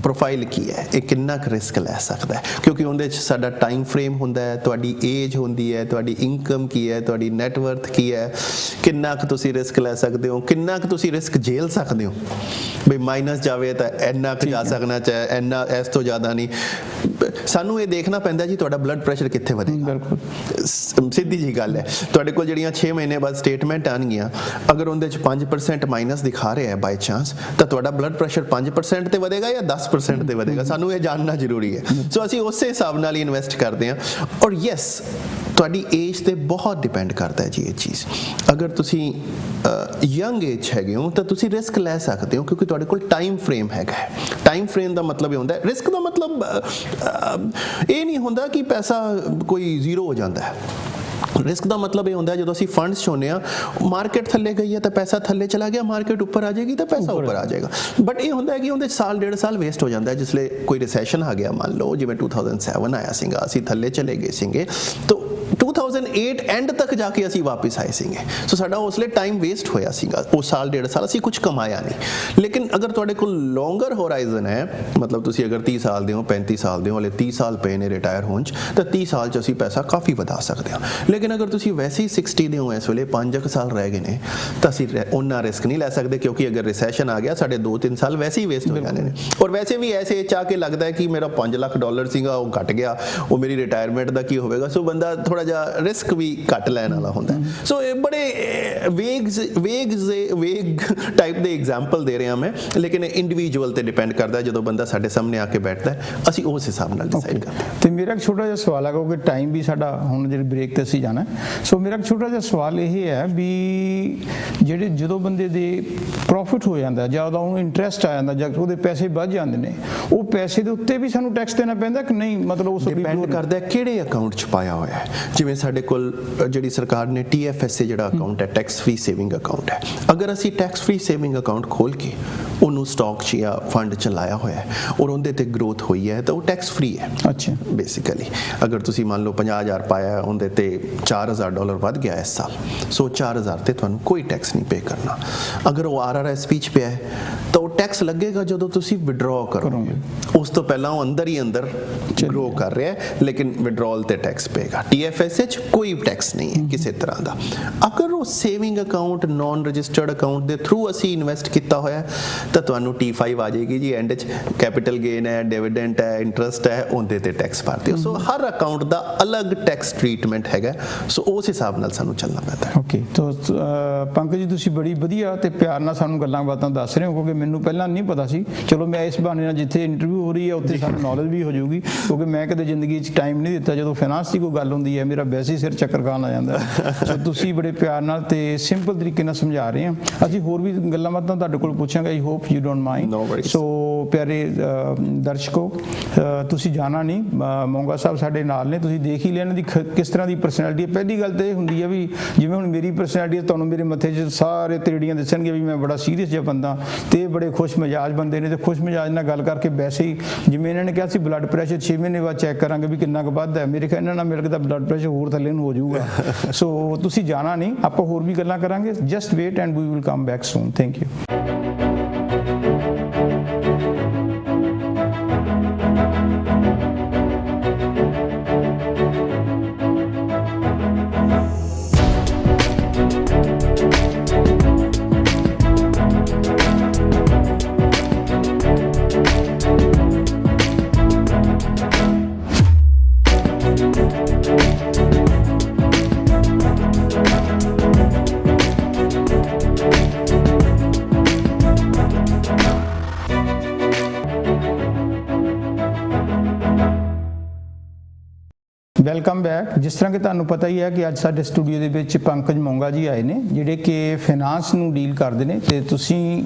ਪ੍ਰੋਫਾਈਲ ਕੀ ਹੈ, ਇਹ ਕਿੰਨਾ ਕੁ ਰਿਸਕ ਲੈ ਸਕਦਾ ਹੈ, ਕਿਉਂਕਿ ਉਹਦੇ 'ਚ ਸਾਡਾ ਟਾਈਮ ਫਰੇਮ ਹੁੰਦਾ ਹੈ, ਤੁਹਾਡੀ ਏਜ ਹੁੰਦੀ ਹੈ, ਤੁਹਾਡੀ ਇਨਕਮ ਕੀ ਹੈ, ਤੁਹਾਡੀ ਨੈਟਵਰਥ ਕੀ ਹੈ, ਕਿੰਨਾ ਕੁ ਤੁਸੀਂ ਰਿਸਕ ਲੈ ਸਕਦੇ ਹੋ, ਕਿੰਨਾ ਕੁ ਤੁਸੀਂ ਰਿਸਕ ਝੇਲ ਸਕਦੇ ਹੋ, ਬਈ ਮਾਈਨਸ ਜਾਵੇ ਤਾਂ ਇੰਨਾ ਕੁ ਜਾ ਸਕਣਾ ਚਾਹੇ, ਇੰਨਾ ਇਸ ਤੋਂ ਜ਼ਿਆਦਾ ਨਹੀਂ। ਸਾਨੂੰ ਇਹ ਦੇਖਣਾ ਪੈਂਦਾ ਜੀ ਤੁਹਾਡਾ ਬਲੱਡ ਪ੍ਰੈਸ਼ਰ ਕਿੱਥੇ ਵਧੇਗਾ। ਸਿੱਧੀ ਜੀ ਗੱਲ ਹੈ, ਤੁਹਾਡੇ ਕੋਲ ਜਿਹੜੀਆਂ 6 ਮਹੀਨੇ ਬਾਅਦ ਸਟੇਟਮੈਂਟ ਆਉਣਗੀਆਂ, ਅਗਰ ਉਹਦੇ 'ਚ 5% ਮਾਈਨਸ ਦਿਖਾ ਰਿਹਾ ਹੈ ਬਾਈ ਚਾਂਸ, ਤਾਂ ਤੁਹਾਡਾ ਬਲੱਡ ਪ੍ਰੈਸ਼ਰ 5% ਤੇ ਵਧੇਗਾ ਜਾਂ 10% ਤੇ ਵਧੇਗਾ, ਸਾਨੂੰ ਇਹ ਜਾਣਨਾ ਜ਼ਰੂਰੀ ਹੈ। ਸੋ ਅਸੀਂ ਉਸੇ ਹਿਸਾਬ ਨਾਲ ਹੀ ਇਨਵੈਸਟ ਕਰਦੇ ਹਾਂ। ਔਰ ਯੈਸ, ਤੁਹਾਡੀ ਏਜ ਤੇ ਬਹੁਤ ਡਿਪੈਂਡ ਕਰਦਾ ਹੈ ਜੀ ਇਹ ਚੀਜ਼। ਅਗਰ ਤੁਸੀਂ ਯੰਗ ਏਜ ਹੈਗੇ ਹੋ ਤਾਂ ਤੁਸੀਂ ਰਿਸਕ ਲੈ ਸਕਦੇ ਹੋ, ਕਿਉਂਕਿ ਤੁਹਾਡੇ ਕੋਲ ਟਾਈਮ ਫਰੇਮ ਹੈਗਾ। ਟਾਈਮ ਫਰੇਮ ਦਾ ਮਤਲਬ ਇਹ ਹੁੰਦਾ ਹੈ, ਰਿਸਕ ਦਾ ਮਤਲਬ ਇਹ ਨਹੀਂ ਹੁੰਦਾ ਕਿ ਪੈਸਾ ਕੋਈ ਜ਼ੀਰੋ ਹੋ ਜਾਂਦਾ ਹੈ। ਰਿਸਕ ਦਾ ਮਤਲਬ ਇਹ ਹੁੰਦਾ ਜਦੋਂ ਅਸੀਂ ਫੰਡਸ ਚੋਣੇ ਆ, ਮਾਰਕੀਟ ਥੱਲੇ ਗਈ ਹੈ ਤਾਂ ਪੈਸਾ ਥੱਲੇ ਚਲਾ ਗਿਆ, ਮਾਰਕੀਟ ਉੱਪਰ ਆ ਜਾਏਗੀ ਤਾਂ ਪੈਸਾ ਉੱਪਰ ਆ ਜਾਏਗਾ। ਬਟ ਇਹ ਹੁੰਦਾ ਹੈ ਕਿ ਉਹਦੇ ਸਾਲ 1.5 ਸਾਲ ਵੇਸਟ ਹੋ ਜਾਂਦਾ ਹੈ, ਜਿਸਲੇ ਕੋਈ ਰਿਸੈਸ਼ਨ ਆ ਗਿਆ, ਮੰਨ ਲਓ ਜਿਵੇਂ 2007 ਆਇਆ ਸੀਗਾ, ਅਸੀਂ ਥੱਲੇ ਚਲੇ ਗਏ ਸੀਗੇ, ਤਾਂ 2008 ਐਂਡ ਤੱਕ ਜਾ ਕੇ ਅਸੀਂ ਵਾਪਸ ਆਏ ਸੀਗੇ। ਸੋ ਸਾਡਾ ਉਸਲੇ ਟਾਈਮ ਵੇਸਟ ਹੋਇਆ ਸੀਗਾ, ਉਹ ਸਾਲ 1.5 ਸਾਲ ਅਸੀਂ ਕੁਝ ਕਮਾਇਆ ਨਹੀਂ। ਲੇਕਿਨ ਅਗਰ ਤੁਹਾਡੇ ਕੋਲ ਲੌਂਗਰ ਹੋਰਾਈਜ਼ਨ ਹੈ, ਮਤਲਬ ਤੁਸੀਂ ਅਗਰ 30 ਸਾਲ ਦੇ ਹੋ, 35 ਸਾਲ ਦੇ ਹੋ, ਹਲੇ 30 ਸਾਲ ਪਏ ਨੇ ਰਿਟਾਇਰ ਹੋਣ 'ਚ, ਤਾਂ 30 ਸਾਲ 'ਚ ਅਸੀਂ ਪੈਸਾ ਕਾਫੀ ਵਧਾ ਸਕਦੇ ਹਾਂ। ਲੇਕਿਨ ਅਗਰ ਤੁਸੀਂ ਵੈਸੇ ਹੀ 60 ਦੇ ਹੋ, ਇਸ ਵੇਲੇ 5 ਸਾਲ ਰਹਿ ਗਏ ਨੇ, ਤਾਂ ਅਸੀਂ ਉਹਨਾਂ ਰਿਸਕ ਨਹੀਂ ਲੈ ਸਕਦੇ, ਕਿਉਂਕਿ ਅਗਰ ਰਿਸੈਸ਼ਨ ਆ ਗਿਆ ਸਾਡੇ 2-3 ਸਾਲ ਵੈਸੇ ਹੀ ਵੇਸਟ ਹੋ ਜਾਣੇ ਨੇ। ਔਰ ਵੈਸੇ ਵੀ ਐਸੇ ਚਾਹ ਕੇ ਲੱਗਦਾ ਹੈ ਕਿ ਮੇਰਾ $5 ਲੱਖ ਸੀਗਾ, ਉਹ ਘਟ ਗਿਆ, ਉਹ ਮੇਰੀ ਰਿਟਾਇਰਮੈਂਟ ਦਾ ਕੀ ਹੋਵੇਗਾ। ਸੋ ਬੰਦਾ ਥੋੜਾ ਜਿਹਾ ਰਿਸਕ ਵੀ ਘੱਟ ਲੈਣ ਵਾਲਾ ਹੁੰਦਾ ਸੋ ਇਹ ਬੜੇ ਵੇਗ ਟਾਈਪ ਦੇ ਐਗਜ਼ਾਮਪਲ ਦੇ ਰਿਹਾ ਮੈਂ ਲੇਕਿਨ ਇੰਡੀਵਿਜੂਅਲ ਤੇ ਡਿਪੈਂਡ ਕਰਦਾ ਜਦੋਂ ਬੰਦਾ ਸਾਡੇ ਸਾਹਮਣੇ ਆ ਕੇ ਬੈਠਦਾ ਅਸੀਂ ਉਸ ਹਿਸਾਬ ਨਾਲ ਡਿਸਾਈਡ ਕਰਦੇ ਹਾਂ ਤੇ ਮੇਰਾ ਇੱਕ ਛੋਟਾ ਜਿਹਾ ਸਵਾਲ ਹੈ ਕਿਉਂਕਿ ਟਾਈਮ ਵੀ ਸਾਡਾ ਹੁਣ ਜਿਹੜੀ ਬ੍ਰੇਕ ਤੇ ਅਸੀਂ ਜਾਣਾ ਸੋ ਮੇਰਾ ਇੱਕ ਛੋਟਾ ਜਿਹਾ ਸਵਾਲ ਇਹ ਹੈ ਵੀ ਜਿਹੜੇ ਜਦੋਂ ਬੰਦੇ ਦੇ ਪ੍ਰੋਫਿਟ ਹੋ ਜਾਂਦਾ ਜਾਂ ਉਹਨੂੰ ਇੰਟਰਸਟ ਆ ਜਾਂਦਾ ਜਾਂ ਉਹਦੇ ਪੈਸੇ ਵੱਧ ਜਾਂਦੇ ਨੇ ਉਹ ਪੈਸੇ ਦੇ ਉੱਤੇ ਵੀ ਸਾਨੂੰ ਟੈਕਸ ਦੇਣਾ ਪੈਂਦਾ ਕਿ ਨਹੀਂ ਮਤਲਬ ਉਸ ਡਿਪੈਂਡ ਕਰਦਾ ਕਿਹੜੇ ਅਕਾਊਂਟ 'ਚ ਪਾਇਆ ਹੋਇਆ ਹੈ ਜਿਵੇਂ ਸਾਡੇ ਕੋਲ ਜਿਹੜੀ ਸਰਕਾਰ ਨੇ TFSA ਜਿਹੜਾ ਅਕਾਊਂਟ ਹੈ ਟੈਕਸ ਫ੍ਰੀ ਸੇਵਿੰਗ ਅਕਾਊਂਟ ਹੈ ਅਗਰ ਅਸੀਂ ਟੈਕਸ ਫ੍ਰੀ ਸੇਵਿੰਗ ਅਕਾਊਂਟ ਖੋਲ ਕੇ ਉਹਨੂੰ ਸਟਾਕ 'ਚ ਜਾਂ ਫੰਡ 'ਚ ਲਾਇਆ ਹੋਇਆ ਹੈ ਔਰ ਉਹਦੇ ਤੇ ਗਰੋਥ ਹੋਈ ਹੈ ਤਾਂ ਉਹ ਟੈਕਸ ਫ੍ਰੀ ਹੈ ਅੱਛਾ ਬੇਸਿਕਲੀ ਅਗਰ ਤੁਸੀਂ ਮੰਨ ਲਓ 50,000 ਪਾਇਆ ਉਹਦੇ ਤੇ $4,000 ਵੱਧ ਗਿਆ ਇਸ ਸਾਲ ਸੋ 4,000 ਤੇ ਤੁਹਾਨੂੰ ਕੋਈ ਟੈਕਸ ਨਹੀਂ ਪੇ ਕਰਨਾ ਅਗਰ ਉਹ RRSP 'ਚ ਪਿਆ ਹੈ ਤਾਂ ਉਹ ਟੈਕਸ ਲੱਗੇਗਾ ਜਦੋਂ ਤੁਸੀਂ ਵਿਡਰਾਅ ਕਰੋਗੇ ਉਸ ਤੋਂ ਪਹਿਲਾਂ ਉਹ ਅੰਦਰ ਹੀ ਅੰਦਰ ਗਰੋ ਕਰ ਰਿਹਾ ਹੈ ਲੇਕਿਨ ਵਿਡਰਾਅਲ ਤੇ ਟੈਕਸ ਪਏਗਾ TFSA 'ਚ ਕੋਈ ਟੈਕਸ ਨਹੀਂ ਹੈ ਕਿਸੇ ਤਰ੍ਹਾਂ ਦਾ ਅਗਰ ਉਹ saving account non registered account ਦੇ ਥਰੂ ਅਸੀਂ ਇਨਵੈਸਟ ਕੀਤਾ ਹੋਇਆ ਤਾਂ ਤੁਹਾਨੂੰ T5 ਆ ਜਾਏਗੀ ਜੀ ਐਂਡ 'ਚ ਕੈਪੀਟਲ ਗੇਨ ਹੈ ਡਿਵੀਡੈਂਡ ਹੈ ਇੰਟਰਸਟ ਹੈ ਉਹਦੇ ਤੇ ਟੈਕਸ ਭਰਦੇ ਹੋ ਸੋ ਹਰ ਅਕਾਊਂਟ ਦਾ ਅਲੱਗ ਟੈਕਸ ਟ੍ਰੀਟਮੈਂਟ ਹੈਗਾ ਸੋ ਉਸ ਹਿਸਾਬ ਨਾਲ ਸਾਨੂੰ ਚੱਲਣਾ ਪੈਂਦਾ ਹੈ ਓਕੇ ਤਾਂ ਪੰਕਜ ਜੀ ਤੁਸੀਂ ਬੜੀ ਵਧੀਆ ਤੇ ਪਿਆਰ ਨਾਲ ਸਾਨੂੰ ਗੱਲਾਂ ਬਾਤਾਂ ਦੱਸ ਰਹੇ ਹੋ ਕਿਉਂਕਿ ਮੈਨੂੰ ਪਹਿਲਾਂ ਨਹੀਂ ਪਤਾ ਸੀ ਚਲੋ ਮੈਂ ਇਸ ਬਹਾਨੇ ਨਾਲ ਜਿੱਥੇ ਇੰਟਰਵਿਊ ਹੋ ਰਹੀ ਹੈ ਉੱਥੇ ਸਾਨੂੰ ਨੌਲੇਜ ਵੀ ਹੋ ਜਾਊਗੀ ਕਿਉਂਕਿ ਮੈਂ ਕਦੇ ਜ਼ਿੰਦਗੀ 'ਚ ਟਾਈਮ ਨਹੀਂ ਦਿੱਤਾ ਜਦੋਂ ਫਾਈਨਾਂਸ ਦੀ ਕੋਈ ਗੱਲ ਹੁੰਦੀ ਹੈ ਮੇਰਾ ਵੈਸੇ ਹੀ ਸਿਰ ਚੱਕਰ ਖਾਣ ਆ ਜਾਂਦਾ ਸੋ ਤੁਸੀਂ ਬੜੇ ਪਿਆਰ ਨਾਲ ਤੇ ਸਿੰਪਲ ਤਰੀਕੇ ਨਾਲ ਸਮਝਾ ਰਹੇ ਹਾਂ ਅਸੀਂ ਹੋਰ ਵੀ ਗੱਲਾਂ ਬਾਤਾਂ ਤੁਹਾਡੇ ਕੋਲ ਪੁੱਛਾਂਗੇ I hope you don't mind so ਪਿਆਰੇ ਦਰਸ਼ਕੋ ਤੁਸੀਂ ਜਾਣਾ ਨਹੀਂ ਮੋਂਗਾ ਸਾਹਿਬ ਸਾਡੇ ਨਾਲ ਨੇ ਤੁਸੀਂ ਦੇਖ ਹੀ ਲਿਆ ਇਹਨਾਂ ਦੀ ਕਿਸ ਤਰ੍ਹਾਂ ਦੀ ਪਰਸਨੈਲਿਟੀ ਹੈ ਪਹਿਲੀ ਗੱਲ ਤਾਂ ਇਹ ਹੁੰਦੀ ਹੈ ਵੀ ਜਿਵੇਂ ਹੁਣ ਮੇਰੀ ਪਰਸਨੈਲਿਟੀ ਹੈ ਤੁਹਾਨੂੰ ਮੇਰੇ ਮੱਥੇ 'ਚ ਸਾਰੇ ਤੇੜੀਆਂ ਦਿਸਣਗੇ ਵੀ ਮੈਂ ਬੜਾ ਸੀਰੀਅਸ ਜਿਹਾ ਬੰਦਾ ਤੇ ਬੜੇ ਖੁਸ਼ ਮਿਜਾਜ ਬੰਦੇ ਨੇ ਤੇ ਖੁਸ਼ ਮਿਜਾਜ ਨਾਲ ਗੱਲ ਕਰਕੇ ਵੈਸੇ ਹੀ ਜਿਵੇਂ ਇਹਨਾਂ ਨੇ ਕਿਹਾ ਸੀ ਬਲੱਡ ਪ੍ਰੈਸ਼ਰ 6 ਮਹੀਨੇ ਬਾਅਦ ਚੈੱਕ ਕਰਾਂਗੇ ਵੀ ਕਿੰਨਾ ਕੁ ਵੱਧਦਾ ਮੇਰੇ ਖਿਆਲ ਇਹਨਾਂ ਨਾਲ ਮਿਲ ਕੇ ਤਾਂ ਬਲੱਡ ਪ੍ਰੈਸ਼ਰ ਹੋਰ ਥੱਲੇ ਨੂੰ ਹੋ ਜਾਊਗਾ ਸੋ ਤੁਸੀਂ ਜਾਣਾ ਨਹੀਂ ਆਪਾਂ ਹੋਰ ਵੀ ਗੱਲਾਂ ਕਰਾਂਗੇ just wait and we will come back soon thank you welcome back ਜਿਸ ਤਰ੍ਹਾਂ ਕਿ ਤੁਹਾਨੂੰ ਪਤਾ ਹੀ ਹੈ ਕਿ ਅੱਜ ਸਾਡੇ ਸਟੂਡੀਓ ਦੇ ਵਿੱਚ ਪੰਕਜ ਮੋਂਗਾ ਜੀ ਆਏ ਨੇ ਜਿਹੜੇ ਕਿ ਫਾਈਨਾਂਸ ਨੂੰ ਡੀਲ ਕਰਦੇ ਨੇ ਤੇ ਤੁਸੀਂ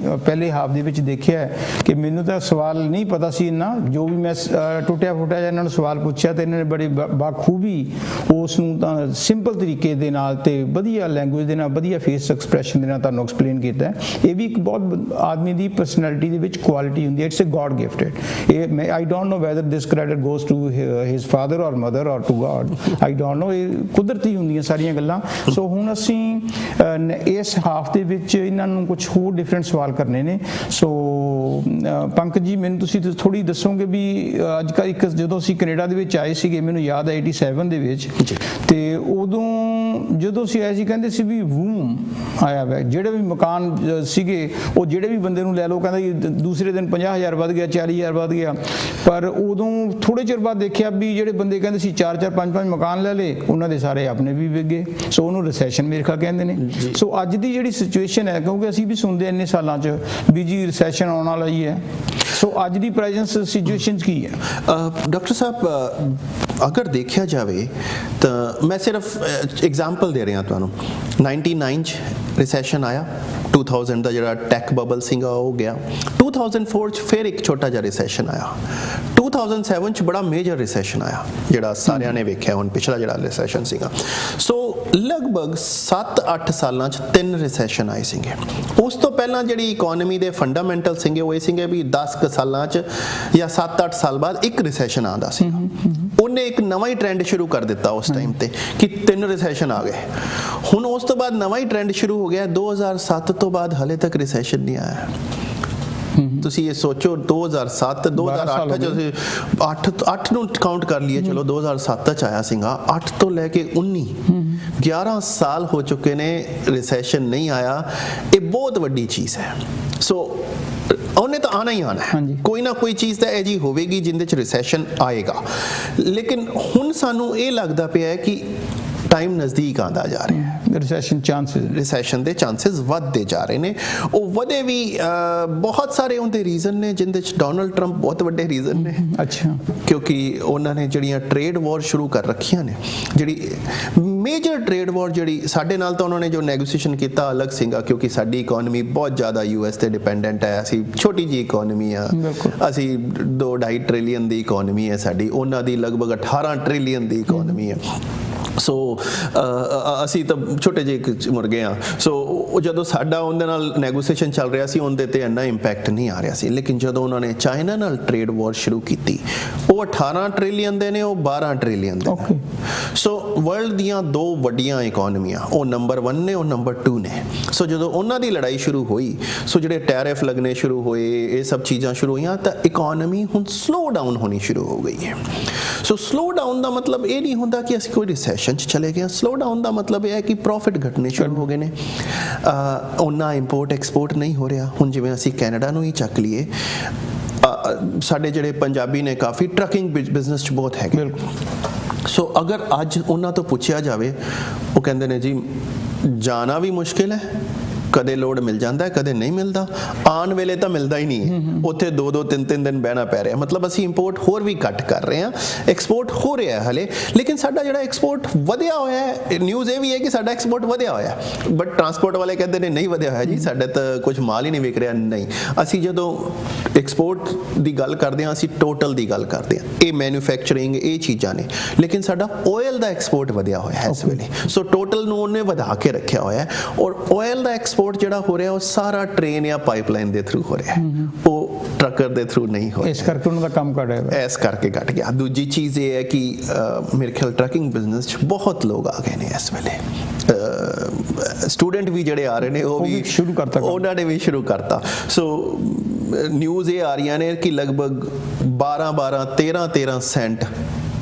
ਪਹਿਲੇ ਹਾਫ ਦੇ ਵਿੱਚ ਦੇਖਿਆ ਕਿ ਮੈਨੂੰ ਤਾਂ ਸਵਾਲ ਨਹੀਂ ਪਤਾ ਸੀ ਇੰਨਾ ਜੋ ਵੀ ਮੈਂ ਟੁੱਟਿਆ ਫੁੱਟਿਆ ਜਿਹਾ ਇਹਨਾਂ ਨੂੰ ਸਵਾਲ ਪੁੱਛਿਆ ਤੇ ਇਹਨਾਂ ਨੇ ਬੜੀ ਬਾਖੂਬੀ ਉਸ ਨੂੰ ਤਾਂ ਸਿੰਪਲ ਤਰੀਕੇ ਦੇ ਨਾਲ ਤੇ ਵਧੀਆ ਲੈਂਗੁਏਜ ਦੇ ਨਾਲ ਵਧੀਆ ਫੇਸ ਐਕਸਪ੍ਰੈਸ਼ਨ ਦੇ ਨਾਲ ਤੁਹਾਨੂੰ ਐਕਸਪਲੇਨ ਕੀਤਾ ਇਹ ਵੀ ਇੱਕ ਬਹੁਤ ਆਦਮੀ ਦੀ ਪਰਸਨੈਲਿਟੀ ਦੇ ਵਿੱਚ ਕੁਆਲਿਟੀ ਹੁੰਦੀ ਹੈ ਇਟਸ ਅ ਗॉड ਗਿਫਟਡ ਇਹ I don't know whether this credit goes to his father ਔਰ ਮਦਰ ਔਰ to God I don't know ਇਹ ਕੁਦਰਤੀ ਹੁੰਦੀਆਂ ਸਾਰੀਆਂ ਗੱਲਾਂ ਸੋ ਹੁਣ ਅਸੀਂ ਇਸ ਹਾਫ ਦੇ ਵਿੱਚ ਇਹਨਾਂ ਨੂੰ ਕੁਝ ਹੋਰ ਡਿਫਰੈਂਟ ਸਵਾਲ ਕਰਨੇ ਨੇ ਸੋ ਪੰਕਜ ਜੀ ਮੈਨੂੰ ਤੁਸੀਂ ਥੋੜੀ ਦੱਸੋਗੇ ਵੀ ਅੱਜ ਕੱਲ੍ਹ ਇੱਕ ਜਦੋਂ ਅਸੀਂ ਕੈਨੇਡਾ ਦੇ ਵਿੱਚ ਆਏ ਸੀਗੇ ਮੈਨੂੰ ਯਾਦ ਹੈ 87 ਦੇ ਵਿੱਚ ਤੇ ਉਦੋਂ ਜਦੋਂ ਅਸੀਂ ਆਏ ਸੀ ਕਹਿੰਦੇ ਸੀ ਵੀ ਵੂਮ ਆਇਆ ਵਾ ਜਿਹੜੇ ਵੀ ਮਕਾਨ ਸੀਗੇ ਉਹ ਜਿਹੜੇ ਵੀ ਬੰਦੇ ਨੂੰ ਲੈ ਲਓ ਕਹਿੰਦਾ ਦੂਸਰੇ ਦਿਨ 50,000 ਵੱਧ ਗਿਆ 40,000 ਵੱਧ ਗਿਆ ਪਰ ਉਦੋਂ ਥੋੜੇ ਚਿਰ ਬਾਅਦ ਦੇਖਿਆ ਵੀ ਜਿਹੜੇ ਬੰਦੇ ਕਹਿੰਦੇ ਸੀ 4-4 5-5 ਮਕਾਨ ਲੈ ਲਏ ਉਹਨਾਂ ਦੇ ਸਾਰੇ ਆਪਣੇ ਵੀ ਵਿਕ ਗਏ ਸੋ ਉਹਨੂੰ ਰਿਸੈਸ਼ਨ ਮੇਰੇ ਖਿਆਲ ਕਹਿੰਦੇ ਨੇ ਸੋ ਅੱਜ ਦੀ ਜਿਹੜੀ ਸਿਚੁਏਸ਼ਨ ਹੈ ਕਿਉਂਕਿ ਅਸੀਂ ਵੀ ਸੁਣਦੇ ਇੰਨੇ ਸਾਲਾਂ 'ਚ ਵੀ ਜੀ ਰਿਸੈਸ਼ਨ ਆਉਣ ਵਾਲਾ ਹੀ ਹੈ ਸੋ ਅੱਜ ਦੀ ਪ੍ਰੈਜ਼ੈਂਟ ਸਿਚੁਏਸ਼ਨ ਕੀ ਹੈ ਡਾਕਟਰ ਸਾਹਿਬ ਅਗਰ ਦੇਖਿਆ ਜਾਵੇ ਤਾਂ ਮੈਂ ਸਿਰਫ ਐਗਜ਼ਾਮਪਲ ਦੇ ਰਿਹਾ ਤੁਹਾਨੂੰ 99 'ਚ ਰਿਸੈਸ਼ਨ ਆਇਆ 2000 ਦਾ ਜਿਹੜਾ ਟੈਕ ਬਬਲ ਸੀਗਾ ਉਹ ਗਿਆ 2004 'ਚ ਫਿਰ ਇੱਕ ਛੋਟਾ ਜਿਹਾ ਰਿਸੈਸ਼ਨ ਆਇਆ 2007 'ਚ ਬੜਾ ਮੇਜਰ ਰਿਸੈਸ਼ਨ ਆਇਆ ਜਿਹੜਾ ਸਾਰਿਆਂ ਨੇ ਵੇਖਿਆ ਹੁਣ ਪਿਛਲਾ ਜਿਹੜਾ ਰਿਸੈਸ਼ਨ ਸੀਗਾ ਸੋ ਲਗਭਗ 7-8 ਸਾਲਾਂ 'ਚ 3 ਰਿਸੈਸ਼ਨ ਆਏ ਸੀਗੇ ਉਸ ਤੋਂ ਪਹਿਲਾਂ ਜਿਹੜੀ ਇਕਨੋਮੀ ਦੇ ਫੰਡਾਮੈਂਟਲ ਸੀਗੇ ਉਹ ਇਹ ਸੀਗੇ ਵੀ 10 ਕੁ ਸਾਲਾਂ 'ਚ ਜਾਂ 7-8 ਸਾਲ ਬਾਅਦ ਇੱਕ ਰਿਸੈਸ਼ਨ ਆਉਂਦਾ ਸੀ ਉਹਨੇ ਇੱਕ ਨਵਾਂ ਹੀ ਟ੍ਰੈਂਡ ਸ਼ੁਰੂ ਕਰ ਦਿੱਤਾ ਉਸ ਟਾਈਮ ਤੇ ਕਿ 3 ਰਿਸੈਸ਼ਨ ਆ ਗਏ ਹੁਣ ਉਸ ਤੋਂ ਬਾਅਦ ਨਵਾਂ ਹੀ ਟ੍ਰੈਂਡ ਸ਼ੁਰੂ ਹੋ ਗਿਆ 2007 ਤੋਂ ਬਾਅਦ ਹਲੇ ਤੱਕ ਰਿਸੈਸ਼ਨ ਨਹੀਂ ਆਇਆ ਤੁਸੀਂ ਇਹ ਸੋਚੋ 2007 2008 ਜਦੋਂ 8 ਨੂੰ ਕਾਊਂਟ ਕਰ ਲਈਏ ਚਲੋ 2007 ਚ ਆਇਆ ਸੀਗਾ 8 ਤੋਂ ਲੈ ਕੇ 19 11 ਸਾਲ ਹੋ ਚੁੱਕੇ ਨੇ ਰਿਸੈਸ਼ਨ ਨਹੀਂ ਆਇਆ ਇਹ ਬਹੁਤ ਵੱਡੀ ਚੀਜ਼ ਹੈ ਸੋ ਉਹਨੇ ਤਾਂ ਆਣਾ ਹੀ ਆਣਾ ਹੈ ਕੋਈ ਨਾ ਕੋਈ ਚੀਜ਼ ਤਾਂ ਇਹ ਜੀ ਹੋਵੇਗੀ ਜਿੰਦੇ ਚ ਰਿਸੈਸ਼ਨ ਆਏਗਾ ਲੇਕਿਨ ਹੁਣ ਸਾਨੂੰ ਇਹ ਲੱਗਦਾ ਪਿਆ ਹੈ ਕਿ ਟਾਈਮ ਨਜ਼ਦੀਕ ਆਉਂਦਾ ਜਾ ਰਿਹਾ ਹੈ, ਰਿਸੈਸ਼ਨ ਦੇ ਚਾਂਸਸ ਵੱਧਦੇ ਜਾ ਰਹੇ ਨੇ। ਉਹ ਵਧੇ ਵੀ ਬਹੁਤ ਸਾਰੇ ਉਹਦੇ ਰੀਜ਼ਨ ਨੇ, ਜਿੰਦੇ ਚ ਡੋਨਲਡ ਟਰੰਪ ਬਹੁਤ ਵੱਡੇ ਰੀਜ਼ਨ ਨੇ। ਅੱਛਾ, ਕਿਉਂਕਿ ਉਹਨਾਂ ਨੇ ਜਿਹੜੀਆਂ ਟ੍ਰੇਡ ਵਾਰ ਸ਼ੁਰੂ ਕਰ ਰੱਖੀਆਂ ਨੇ, ਜਿਹੜੀ ਮੇਜਰ ਟ੍ਰੇਡ ਵਾਰ ਜਿਹੜੀ ਸਾਡੇ ਨਾਲ, ਤਾਂ ਉਹਨਾਂ ਨੇ ਜੋ ਨੈਗੋਸੀਏਸ਼ਨ ਕੀਤਾ ਅਲੱਗ ਸੀਗਾ, ਕਿਉਂਕਿ ਸਾਡੀ ਇਕਨੋਮੀ ਬਹੁਤ ਜ਼ਿਆਦਾ US ਤੇ ਡਿਪੈਂਡੈਂਟ ਹੈ। ਅਸੀਂ ਛੋਟੀ ਜਿਹੀ ਇਕਨੋਮੀ ਆ, ਅਸੀਂ 2.5 ਟ੍ਰਿਲੀਅਨ ਦੀ ਇਕਨੋਮੀ ਹੈ ਸਾਡੀ, ਉਹਨਾਂ ਦੀ ਲਗਭਗ 18 ਟ੍ਰਿਲੀਅਨ ਦੀ ਇਕਨੋਮੀ ਹੈ। ਸੋ ਅਸੀਂ ਤਾਂ ਛੋਟੇ ਜਿਹੇ ਮੁਰਗੇ ਹਾਂ। ਸੋ ਜਦੋਂ ਸਾਡਾ ਉਹਦੇ ਨਾਲ ਨੈਗੋਸੀਏਸ਼ਨ ਚੱਲ ਰਿਹਾ ਸੀ, ਉਹਦੇ ਤੇ ਇੰਨਾ ਇੰਪੈਕਟ ਨਹੀਂ ਆ ਰਿਹਾ ਸੀ। ਲੇਕਿਨ ਜਦੋਂ ਉਹਨਾਂ ਨੇ ਚਾਈਨਾ ਨਾਲ ਟ੍ਰੇਡ ਵਾਰ ਸ਼ੁਰੂ ਕੀਤੀ, ਉਹ 18 ਟ੍ਰਿਲੀਅਨ ਦੇ ਨੇ, ਉਹ 12 ਟ੍ਰਿਲੀਅਨ ਦੇ ਨੇ। ਸੋ ਵਰਲਡ ਦੀਆਂ ਦੋ ਵੱਡੀਆਂ ਇਕਨੋਮੀਆਂ, ਉਹ ਨੰਬਰ 1 ਨੇ, ਉਹ ਨੰਬਰ 2 ਨੇ। ਸੋ ਜਦੋਂ ਉਹਨਾਂ ਦੀ ਲੜਾਈ ਸ਼ੁਰੂ ਹੋਈ, ਸੋ ਜਿਹੜੇ ਟੈਰਿਫ ਲੱਗਣੇ ਸ਼ੁਰੂ ਹੋਏ, ਇਹ ਸਭ ਚੀਜ਼ਾਂ ਸ਼ੁਰੂ ਹੋਈਆਂ, ਤਾਂ ਇਕਨੋਮੀ ਹੁਣ ਸਲੋ ਡਾਊਨ ਹੋਣੀ ਸ਼ੁਰੂ ਹੋ ਗਈ ਹੈ। ਸੋ ਸਲੋ ਡਾਊਨ ਦਾ ਮਤਲਬ ਇਹ ਨਹੀਂ ਹੁੰਦਾ ਕਿ ਅਸੀਂ ਕੋਈ ਰਿਸੈਸ਼ਨ ਚ ਚਲੇ ਗਏ। ਸਲੋ ਡਾਊਨ ਦਾ ਮਤਲਬ ਇਹ ਹੈ ਕਿ ਪ੍ਰੋਫਿਟ ਘਟਣੇ ਸ਼ੁਰੂ ਹੋ ਗਏ ਨੇ, ਉਹਨਾਂ ਇੰਪੋਰਟ ਐਕਸਪੋਰਟ ਨਹੀਂ ਹੋ ਰਿਹਾ। ਹੁਣ ਜਿਵੇਂ ਅਸੀਂ ਕੈਨੇਡਾ ਨੂੰ ਹੀ ਚੱਕ ਲਈਏ, ਸਾਡੇ ਜਿਹੜੇ ਪੰਜਾਬੀ ਨੇ ਕਾਫੀ ਟਰੱਕਿੰਗ ਬਿਜ਼ਨਸ ਚ ਬਹੁਤ ਹੈਗੇ। ਸੋ ਅਗਰ ਅੱਜ ਉਹਨਾਂ ਤੋਂ ਪੁੱਛਿਆ ਜਾਵੇ, ਉਹ ਕਹਿੰਦੇ ਨੇ ਜੀ ਜਾਣਾ ਵੀ ਮੁਸ਼ਕਿਲ ਹੈ, ਕਦੇ ਲੋਡ ਮਿਲ ਜਾਂਦਾ, ਕਦੇ ਨਹੀਂ ਮਿਲਦਾ, ਆਉਣ ਵੇਲੇ ਤਾਂ ਮਿਲਦਾ ਹੀ ਨਹੀਂ ਹੈ, ਉੱਥੇ 2-2 3-3 ਦਿਨ ਬਹਿਣਾ ਪੈ ਰਿਹਾ। ਮਤਲਬ ਅਸੀਂ ਇੰਪੋਰਟ ਹੋਰ ਵੀ ਘੱਟ ਕਰ ਰਹੇ ਹਾਂ, ਐਕਸਪੋਰਟ ਹੋ ਰਿਹਾ ਹਲੇ, ਲੇਕਿਨ ਸਾਡਾ ਜਿਹੜਾ ਐਕਸਪੋਰਟ ਵਧਿਆ ਹੋਇਆ ਹੈ, ਨਿਊਜ਼ ਇਹ ਵੀ ਹੈ ਕਿ ਸਾਡਾ ਐਕਸਪੋਰਟ ਵਧਿਆ ਹੋਇਆ, ਬਟ ਟਰਾਂਸਪੋਰਟ ਵਾਲੇ ਕਹਿੰਦੇ ਨੇ ਨਹੀਂ ਵਧਿਆ ਹੋਇਆ ਜੀ, ਸਾਡੇ ਤਾਂ ਕੁਝ ਮਾਲ ਹੀ ਨਹੀਂ ਵਿਕ ਰਿਹਾ। ਨਹੀਂ, ਅਸੀਂ ਜਦੋਂ ਐਕਸਪੋਰਟ ਦੀ ਗੱਲ ਕਰਦੇ ਹਾਂ, ਅਸੀਂ ਟੋਟਲ ਦੀ ਗੱਲ ਕਰਦੇ ਹਾਂ, ਇਹ ਮੈਨੂਫੈਕਚਰਿੰਗ, ਇਹ ਚੀਜ਼ਾਂ ਨੇ। ਲੇਕਿਨ ਸਾਡਾ ਆਇਲ ਦਾ ਐਕਸਪੋਰਟ ਵਧਿਆ ਹੋਇਆ ਹੈ ਇਸ ਵੇਲੇ। ਸੋ ਟੋਟਲ ਨੂੰ ਉਹਨੇ ਵਧਾ ਕੇ ਰੱਖਿਆ ਹੋਇਆ ਹੈ, ਔਰ ਆਇਲ ਦਾ ਐਕਸਪੋਰਟ ਜਿਹੜਾ ਹੋ ਰਿਹਾ ਉਹ ਸਾਰਾ ਟ੍ਰੇਨ ਜਾਂ ਪਾਈਪਲਾਈਨ ਦੇ ਥਰੂ ਹੋ ਰਿਹਾ, ਉਹ ਟਰੱਕਰ ਦੇ ਥਰੂ ਨਹੀਂ ਹੋ ਰਿਹਾ। ਇਸ ਕਰਕੇ ਉਹਨਾਂ ਦਾ ਕੰਮ ਘਟ ਰਿਹਾ, ਇਸ ਕਰਕੇ ਘਟ ਗਿਆ। ਦੂਜੀ ਚੀਜ਼ ਇਹ ਹੈ ਕਿ ਮੇਰੇ ਖਿਆਲ ਟਰੱਕਿੰਗ ਬਿਜ਼ਨਸ 'ਚ ਬਹੁਤ ਲੋਕ ਆ ਗਏ ਨੇ ਇਸ ਵੇਲੇ, ਸਟੂਡੈਂਟ ਵੀ ਜਿਹੜੇ ਆ ਰਹੇ ਨੇ, ਉਹ ਵੀ ਸ਼ੁਰੂ ਕਰਤਾ, ਉਹਨਾਂ ਨੇ ਵੀ ਸ਼ੁਰੂ ਕਰਤਾ। ਸੋ ਨਿਊਜ਼ ਇਹ ਆ ਰਹੀਆਂ ਨੇ ਕਿ ਲਗਭਗ 12-12 13-13 ਸੈਂਟ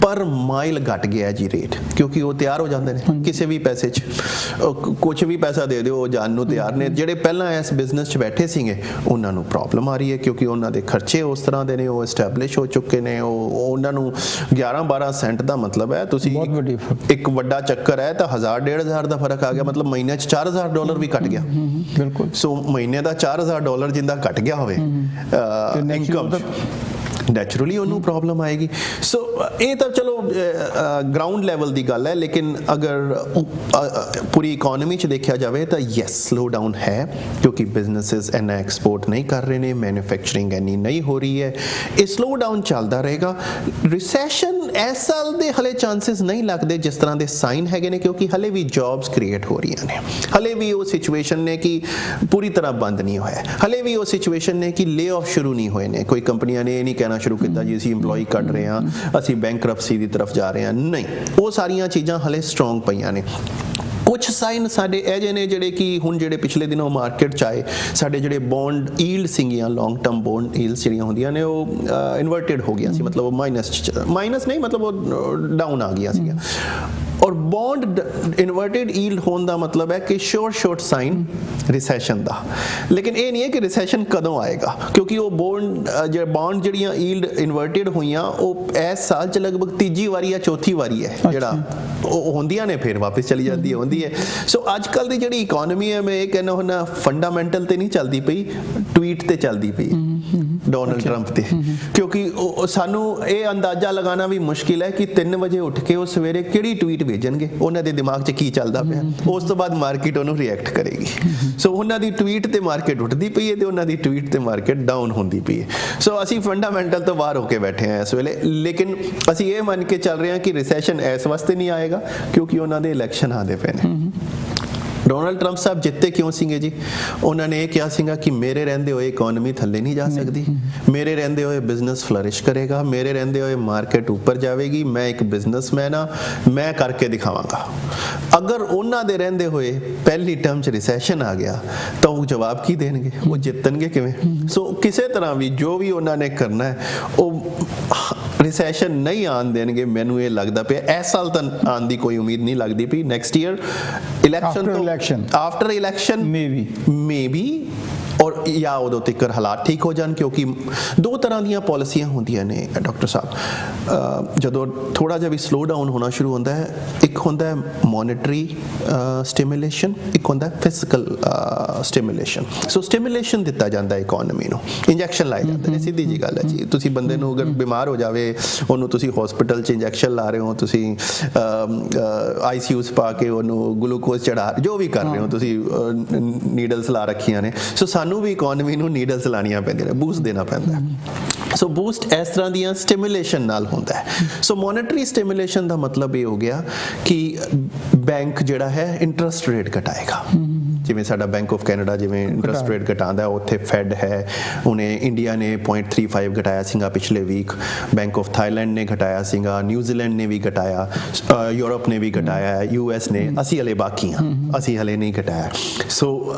ਪਰ ਮਾਈਲ ਘਟ ਗਿਆ ਜੀ ਰੇਟ, ਕਿਉਂਕਿ ਉਹ ਤਿਆਰ ਹੋ ਜਾਂਦੇ ਨੇ ਕਿਸੇ ਵੀ ਪੈਸੇ 'ਚ, ਕੁਝ ਵੀ ਪੈਸਾ ਦੇ ਦਿਓ ਉਹ ਜਾਣ ਨੂੰ ਤਿਆਰ ਨੇ। ਜਿਹੜੇ ਪਹਿਲਾਂ ਇਸ ਬਿਜ਼ਨਸ 'ਚ ਬੈਠੇ ਸੀਗੇ, ਉਹਨਾਂ ਨੂੰ ਪ੍ਰੋਬਲਮ ਆ ਰਹੀ ਹੈ, ਕਿਉਂਕਿ ਉਹਨਾਂ ਦੇ ਖਰਚੇ ਉਸ ਤਰ੍ਹਾਂ ਦੇ ਨੇ, ਉਹ ਐਸਟੈਬਲਿਸ਼ ਹੋ ਚੁੱਕੇ ਨੇ। ਉਹਨਾਂ ਨੂੰ 11-12 ਸੈਂਟ ਦਾ ਮਤਲਬ ਹੈ, ਤੁਸੀਂ ਇੱਕ ਵੱਡਾ ਚੱਕਰ ਹੈ ਤਾਂ 1000-1500 ਦਾ ਫਰਕ ਆ ਗਿਆ, ਮਤਲਬ ਮਹੀਨੇ 'ਚ $4000 ਵੀ ਘਟ ਗਿਆ। ਬਿਲਕੁਲ। ਸੋ ਮਹੀਨੇ ਦਾ $4000 ਜਿੰਦਾ ਘਟ ਗਿਆ ਹੋਵੇ ਇਨਕਮ, ਨੈਚੁਰਲੀ ਉਹਨੂੰ ਪ੍ਰੋਬਲਮ ਆਏਗੀ। ਸੋ ਇਹ ਤਾਂ ਚਲੋ ਗਰਾਊਂਡ ਲੈਵਲ ਦੀ ਗੱਲ ਹੈ, ਲੇਕਿਨ ਅਗਰ ਪੂਰੀ ਇਕਨੋਮੀ 'ਚ ਦੇਖਿਆ ਜਾਵੇ ਤਾਂ ਯੈਸ ਸਲੋ ਡਾਊਨ ਹੈ, ਕਿਉਂਕਿ ਬਿਜ਼ਨੈਸਿਸ ਇੰਨਾ ਐਕਸਪੋਰਟ ਨਹੀਂ ਕਰ ਰਹੇ ਨੇ, ਮੈਨੂਫੈਕਚਰਿੰਗ ਇੰਨੀ ਨਹੀਂ ਹੋ ਰਹੀ ਹੈ। ਇਹ ਸਲੋ ਡਾਊਨ ਚੱਲਦਾ ਰਹੇਗਾ। ਰਿਸੈਸ਼ਨ ਇਸ ਸਾਲ ਦੇ ਹਲੇ ਚਾਂਸਸ ਨਹੀਂ ਲੱਗਦੇ ਜਿਸ ਤਰ੍ਹਾਂ ਦੇ ਸਾਈਨ ਹੈਗੇ ਨੇ, ਕਿਉਂਕਿ ਹਲੇ ਵੀ ਜੌਬਸ ਕ੍ਰੀਏਟ ਹੋ ਰਹੀਆਂ ਨੇ, ਹਲੇ ਵੀ ਉਹ ਸਿਚੁਏਸ਼ਨ ਨੇ ਕਿ ਪੂਰੀ ਤਰ੍ਹਾਂ ਬੰਦ ਨਹੀਂ ਹੋਇਆ, ਹਲੇ ਵੀ ਉਹ ਸਿਚੁਏਸ਼ਨ ਨੇ ਕਿ ਲੇ ਆਫ ਸ਼ੁਰੂ ਨਹੀਂ ਹੋਏ ਨੇ। ਕੋਈ ਕੰਪਨੀਆਂ ਨੇ ਇਹ ਨਹੀਂ ਕਹਿਣਾ ਸ਼ੁਰੂ ਕੀਤਾ ਜੀ ਅਸੀਂ EMPLOYE ਕੱਢ ਰਹੇ ਹਾਂ, ਅਸੀਂ ਬੈਂਕਰਪਸੀ ਦੀ ਤਰਫ ਜਾ ਰਹੇ ਹਾਂ, ਨਹੀਂ, ਉਹ ਸਾਰੀਆਂ ਚੀਜ਼ਾਂ ਹਲੇ ਸਟਰੋਂਗ ਪਈਆਂ ਨੇ। ਕੁਝ ਸਾਈਨ ਸਾਡੇ ਇਹ ਜਿਹੇ ਨੇ ਜਿਹੜੇ ਕਿ ਹੁਣ ਜਿਹੜੇ ਪਿਛਲੇ ਦਿਨੋਂ ਮਾਰਕੀਟ 'ਚ ਆਏ, ਸਾਡੇ ਜਿਹੜੇ ਬੌਂਡ ਈਲਡ ਸੀਗੀਆਂ, ਲੌਂਗ ਟਰਮ ਬੌਂਡ ਈਲਡਸ ਜਿਹੜੀਆਂ ਹੁੰਦੀਆਂ ਨੇ, ਉਹ ਇਨਵਰਟਿਡ ਹੋ ਗਈਆਂ ਸੀ, ਮਤਲਬ ਉਹ ਮਾਈਨਸ ਨਹੀਂ, ਮਤਲਬ ਉਹ ਡਾਊਨ ਆ ਗਈਆਂ ਸੀਗੀਆਂ। ਔਰ ਬੌਂਡ ਇਨਵਰਟਿਡ ਈਲਡ ਹੋਣ ਦਾ ਮਤਲਬ ਹੈ ਕਿ ਸ਼ੋਰਟ ਸਾਈਨ ਰਿਸੈਸ਼ਨ ਦਾ, ਲੇਕਿਨ ਇਹ ਨਹੀਂ ਹੈ ਕਿ ਰਿਸੈਸ਼ਨ ਕਦੋਂ ਆਏਗਾ, ਕਿਉਂਕਿ ਉਹ ਬੌਂਡ ਜਿਹੜੀਆਂ ਈਲਡ ਇਨਵਰਟਿਡ ਹੋਈਆਂ, ਉਹ ਇਸ ਸਾਲ 'ਚ ਲਗਭਗ ਤੀਜੀ ਵਾਰੀ ਜਾਂ ਚੌਥੀ ਵਾਰੀ ਹੈ ਜਿਹੜਾ ਉਹ ਹੁੰਦੀਆਂ ਨੇ, ਫਿਰ ਵਾਪਸ ਚਲੀ ਜਾਂਦੀ ਹੈ, ਹੁੰਦੀ ਹੈ। ਸੋ ਅੱਜ ਕੱਲ੍ਹ ਦੀ ਜਿਹੜੀ ਇਕਨੋਮੀ ਹੈ, ਮੈਂ ਇਹ ਕਹਿੰਦਾ ਹੁੰਦਾ ਫੰਡਾਮੈਂਟਲ ਤੇ ਨਹੀਂ ਚੱਲਦੀ ਪਈ, ਟਵੀਟ ਤੇ ਚੱਲਦੀ ਪਈ ਡੋਨਲਡ ਟਰੰਪ ਤੇ, ਕਿਉਂਕਿ ਸਾਨੂੰ ਇਹ ਅੰਦਾਜ਼ਾ ਲਗਾਉਣਾ ਵੀ ਮੁਸ਼ਕਿਲ ਹੈ ਕਿ 3 ਵਜੇ ਉੱਠ ਕੇ ਉਹ ਸਵੇਰੇ ਕਿਹੜੀ ਟਵੀਟ ਭੇਜਣਗੇ, ਉਹਨਾਂ ਦੇ ਦਿਮਾਗ 'ਚ ਕੀ ਚੱਲਦਾ ਪਿਆ, ਉਸ ਤੋਂ ਬਾਅਦ ਮਾਰਕੀਟ ਉਹਨੂੰ ਰਿਐਕਟ ਕਰੇਗੀ। ਸੋ ਉਹਨਾਂ ਦੀ ਟਵੀਟ ਤੇ ਮਾਰਕੀਟ ਉੱਠਦੀ ਪਈ ਹੈ ਤੇ ਉਹਨਾਂ ਦੀ ਟਵੀਟ ਤੇ ਮਾਰਕੀਟ ਡਾਊਨ ਹੁੰਦੀ ਪਈ ਹੈ। ਸੋ ਅਸੀਂ ਫੰਡਾਮੈਂਟਲ ਤੋਂ ਬਾਹਰ ਹੋ ਕੇ ਬੈਠੇ ਹਾਂ ਇਸ ਵੇਲੇ, ਲੇਕਿਨ ਅਸੀਂ ਇਹ ਮੰਨ ਕੇ ਚੱਲ ਰਹੇ ਹਾਂ ਕਿ ਰਿਸੈਸ਼ਨ ਇਸ ਵਾਸਤੇ ਨਹੀਂ ਆਏਗਾ ਕਿਉਂਕਿ ਉਹਨਾਂ ਦੇ ਇਲੈਕਸ਼ਨ ਆਉਂਦੇ ਪਏ ਨੇ। ਡੋਨਲਡ ਟਰੰਪ ਸਾਹਿਬ ਜਿੱਤੇ ਕਿਉਂ ਸੀਗੇ ਜੀ? ਉਹਨਾਂ ਨੇ ਇਹ ਕਿਹਾ ਸੀਗਾ ਕਿ ਮੇਰੇ ਰਹਿੰਦੇ ਹੋਏ ਇਕਨੋਮੀ ਥੱਲੇ ਨਹੀਂ ਜਾ ਸਕਦੀ, ਮੇਰੇ ਰਹਿੰਦੇ ਹੋਏ ਬਿਜ਼ਨਸ ਫਲਰਿਸ਼ ਕਰੇਗਾ, ਮੇਰੇ ਰਹਿੰਦੇ ਹੋਏ ਮਾਰਕੀਟ ਉੱਪਰ ਜਾਵੇਗੀ, ਮੈਂ ਇੱਕ ਬਿਜ਼ਨਸਮੈਨ ਆ, ਮੈਂ ਕਰਕੇ ਦਿਖਾਵਾਂਗਾ। ਅਗਰ ਉਹਨਾਂ ਦੇ ਰਹਿੰਦੇ ਹੋਏ ਪਹਿਲੀ ਟਰਮ 'ਚ ਰਿਸੈਸ਼ਨ ਆ ਗਿਆ ਤਾਂ ਉਹ ਜਵਾਬ ਕੀ ਦੇਣਗੇ, ਉਹ ਜਿੱਤਣਗੇ ਕਿਵੇਂ? ਸੋ ਕਿਸੇ ਤਰ੍ਹਾਂ ਵੀ ਜੋ ਵੀ ਉਹਨਾਂ ਨੇ ਕਰਨਾ ਹੈ, ਉਹ ਰਿਸੈਸ਼ਨ ਨਹੀਂ ਆਉਣ ਦੇਣਗੇ। ਮੈਨੂੰ ਇਹ ਲੱਗਦਾ ਪਿਆ ਇਸ ਸਾਲ ਤਾਂ ਆਉਣ ਦੀ ਕੋਈ ਉਮੀਦ ਨਹੀਂ ਲੱਗਦੀ ਪਈ। ਨੈਕਸਟ ਈਅਰ ਇਲੈਕਸ਼ਨ ਤੋਂ after election maybe ਔਰ ਜਾਂ ਉਦੋਂ ਤੱਕ ਹਾਲਾਤ ਠੀਕ ਹੋ ਜਾਣ, ਕਿਉਂਕਿ ਦੋ ਤਰ੍ਹਾਂ ਦੀਆਂ ਪਾਲਿਸੀਆਂ ਹੁੰਦੀਆਂ ਨੇ ਡਾਕਟਰ ਸਾਹਿਬ। ਜਦੋਂ ਥੋੜਾ ਜਿਹਾ ਵੀ ਸਲੋ ਡਾਊਨ ਹੋਣਾ ਸ਼ੁਰੂ ਹੁੰਦਾ ਹੈ, ਇੱਕ ਹੁੰਦਾ ਹੈ ਮੋਨਿਟਰੀ ਸਟਿਮੂਲੇਸ਼ਨ, ਇੱਕ ਹੁੰਦਾ ਹੈ ਫਿਸਕਲ ਸਟਿਮੂਲੇਸ਼ਨ। ਸੋ ਸਟਿਮੂਲੇਸ਼ਨ ਦਿੱਤਾ ਜਾਂਦਾ ਇਕਨੋਮੀ ਨੂੰ, ਇੰਜੈਕਸ਼ਨ ਲਾਏ ਜਾਂਦੇ ਨੇ, ਸਿੱਧੀ ਜੀ ਗੱਲ ਹੈ ਜੀ। ਤੁਸੀਂ ਬੰਦੇ ਨੂੰ ਅਗਰ ਬਿਮਾਰ ਹੋ ਜਾਵੇ, ਉਹਨੂੰ ਤੁਸੀਂ ਹਸਪੀਟਲ 'ਚ ਇੰਜੈਕਸ਼ਨ ਲਾ ਰਹੇ ਹੋ, ਤੁਸੀਂ ICU 'ਚ ਪਾ ਕੇ ਉਹਨੂੰ ਗਲੂਕੋਜ਼ ਚੜਾ, ਜੋ ਵੀ ਕਰ ਰਹੇ ਹੋ ਤੁਸੀਂ, ਨੀਡਲਸ ਲਾ ਰੱਖੀਆਂ ਨੇ। ਸੋ ਸਾਨੂੰ ਵੀ ਇਕਨੋਮੀ ਨੂੰ ਨੀਡਲਸ ਲਾਣੀਆਂ ਪੈਂਦੀਆਂ ਨੇ, ਬੂਸਟ ਦੇਣਾ ਪੈਂਦਾ ਹੈ। ਸੋ ਬੂਸਟ ਇਸ ਤਰ੍ਹਾਂ ਦੀਆਂ ਸਟਿਮੂਲੇਸ਼ਨ ਨਾਲ ਹੁੰਦਾ ਹੈ। ਸੋ ਮੋਨਿਟਰੀ ਸਟਿਮੂਲੇਸ਼ਨ ਦਾ ਮਤਲਬ ਇਹ ਹੋ ਗਿਆ ਕਿ ਬੈਂਕ ਜਿਹੜਾ ਹੈ ਇੰਟਰਸਟ ਰੇਟ ਘਟਾਏਗਾ। ਜਿਵੇਂ ਸਾਡਾ ਬੈਂਕ ਆਫ ਕੈਨੇਡਾ ਜਿਵੇਂ ਇੰਟਰਸਟ ਰੇਟ ਘਟਾਉਂਦਾ, ਉੱਥੇ ਫੈਡ ਹੈ, ਉਹਨੇ ਇੰਡੀਆ ਨੇ 0.35 ਘਟਾਇਆ ਸੀਗਾ ਪਿਛਲੇ ਵੀਕ, ਬੈਂਕ ਆਫ ਥਾਈਲੈਂਡ ਨੇ ਘਟਾਇਆ ਸੀਗਾ, ਨਿਊਜ਼ੀਲੈਂਡ ਨੇ ਵੀ ਘਟਾਇਆ, ਯੂਰਪ ਨੇ ਵੀ ਘਟਾਇਆ, US ਨੇ, ਅਸੀਂ ਹਲੇ ਬਾਕੀ ਹਾਂ, ਅਸੀਂ ਹਲੇ ਨਹੀਂ ਘਟਾਇਆ। ਸੋ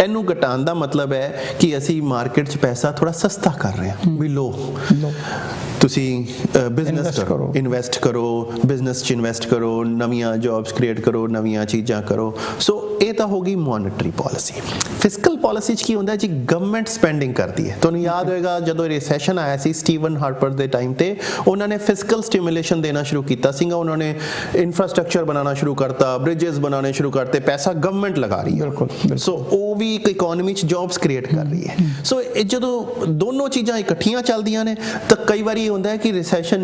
ਇਹਨੂੰ ਘਟਾਉਣ ਦਾ ਮਤਲਬ ਹੈ ਕਿ ਅਸੀਂ ਮਾਰਕੀਟ 'ਚ ਪੈਸਾ ਥੋੜਾ ਸਸਤਾ ਕਰ ਰਹੇ ਹਾਂ, ਵੀ ਲੋ ਤੁਸੀਂ ਬਿਜ਼ਨਸ ਕਰੋ, ਇਨਵੈਸਟ ਕਰੋ, ਬਿਜ਼ਨਸ 'ਚ ਇਨਵੈਸਟ ਕਰੋ, ਨਵੀਆਂ ਜੌਬਸ ਕ੍ਰੀਏਟ ਕਰੋ, ਨਵੀਆਂ ਚੀਜ਼ਾਂ ਕਰੋ। ਸੋ ਇਹ ਤਾਂ ਹੋ ਗਈ ਮੋਨਿਟਰੀ ਪਾਲਿਸੀ। ਫਿਸਕਲ ਪਾਲਿਸੀ 'ਚ ਕੀ ਹੁੰਦਾ ਜੀ, ਗਵਰਨਮੈਂਟ ਸਪੈਂਡਿੰਗ ਕਰਦੀ ਹੈ। ਤੁਹਾਨੂੰ ਯਾਦ ਹੋਏਗਾ ਜਦੋਂ ਰਿਸੈਸ਼ਨ ਆਇਆ ਸੀ ਸਟੀਵਨ ਹਾਰਪਰ ਦੇ ਟਾਈਮ ਤੇ, ਉਹਨਾਂ ਨੇ ਫਿਸਕਲ ਸਟਿਮੂਲੇਸ਼ਨ ਦੇਣਾ ਸ਼ੁਰੂ ਕੀਤਾ ਸੀਗਾ, ਉਹਨਾਂ ਨੇ ਇਨਫਰਾਸਟ੍ਰਕਚਰ ਬਣਾਉਣਾ ਸ਼ੁਰੂ ਕਰਤਾ, ਬ੍ਰਿਜਸ ਬਣਾਉਣੇ ਸ਼ੁਰੂ ਕਰਤੇ, ਪੈਸਾ ਗਵਰਨਮੈਂਟ ਲਗਾ ਰਹੀ ਹੈ। ਸੋ ਉਹ ਵੀ ਇੱਕ ਇਕਨੋਮੀ 'ਚ ਜੌਬਸ ਕ੍ਰੀਏਟ ਕਰ ਰਹੀ ਹੈ। ਸੋ ਇਹ ਜਦੋਂ ਦੋਨੋਂ ਚੀਜ਼ਾਂ ਇਕੱਠੀਆਂ ਚੱਲਦੀਆਂ ਨੇ ਤਾਂ ਕਈ ਵਾਰੀ ਹੁੰਦਾ ਹੈ ਕਿ ਰਿਸੈਸ਼ਨ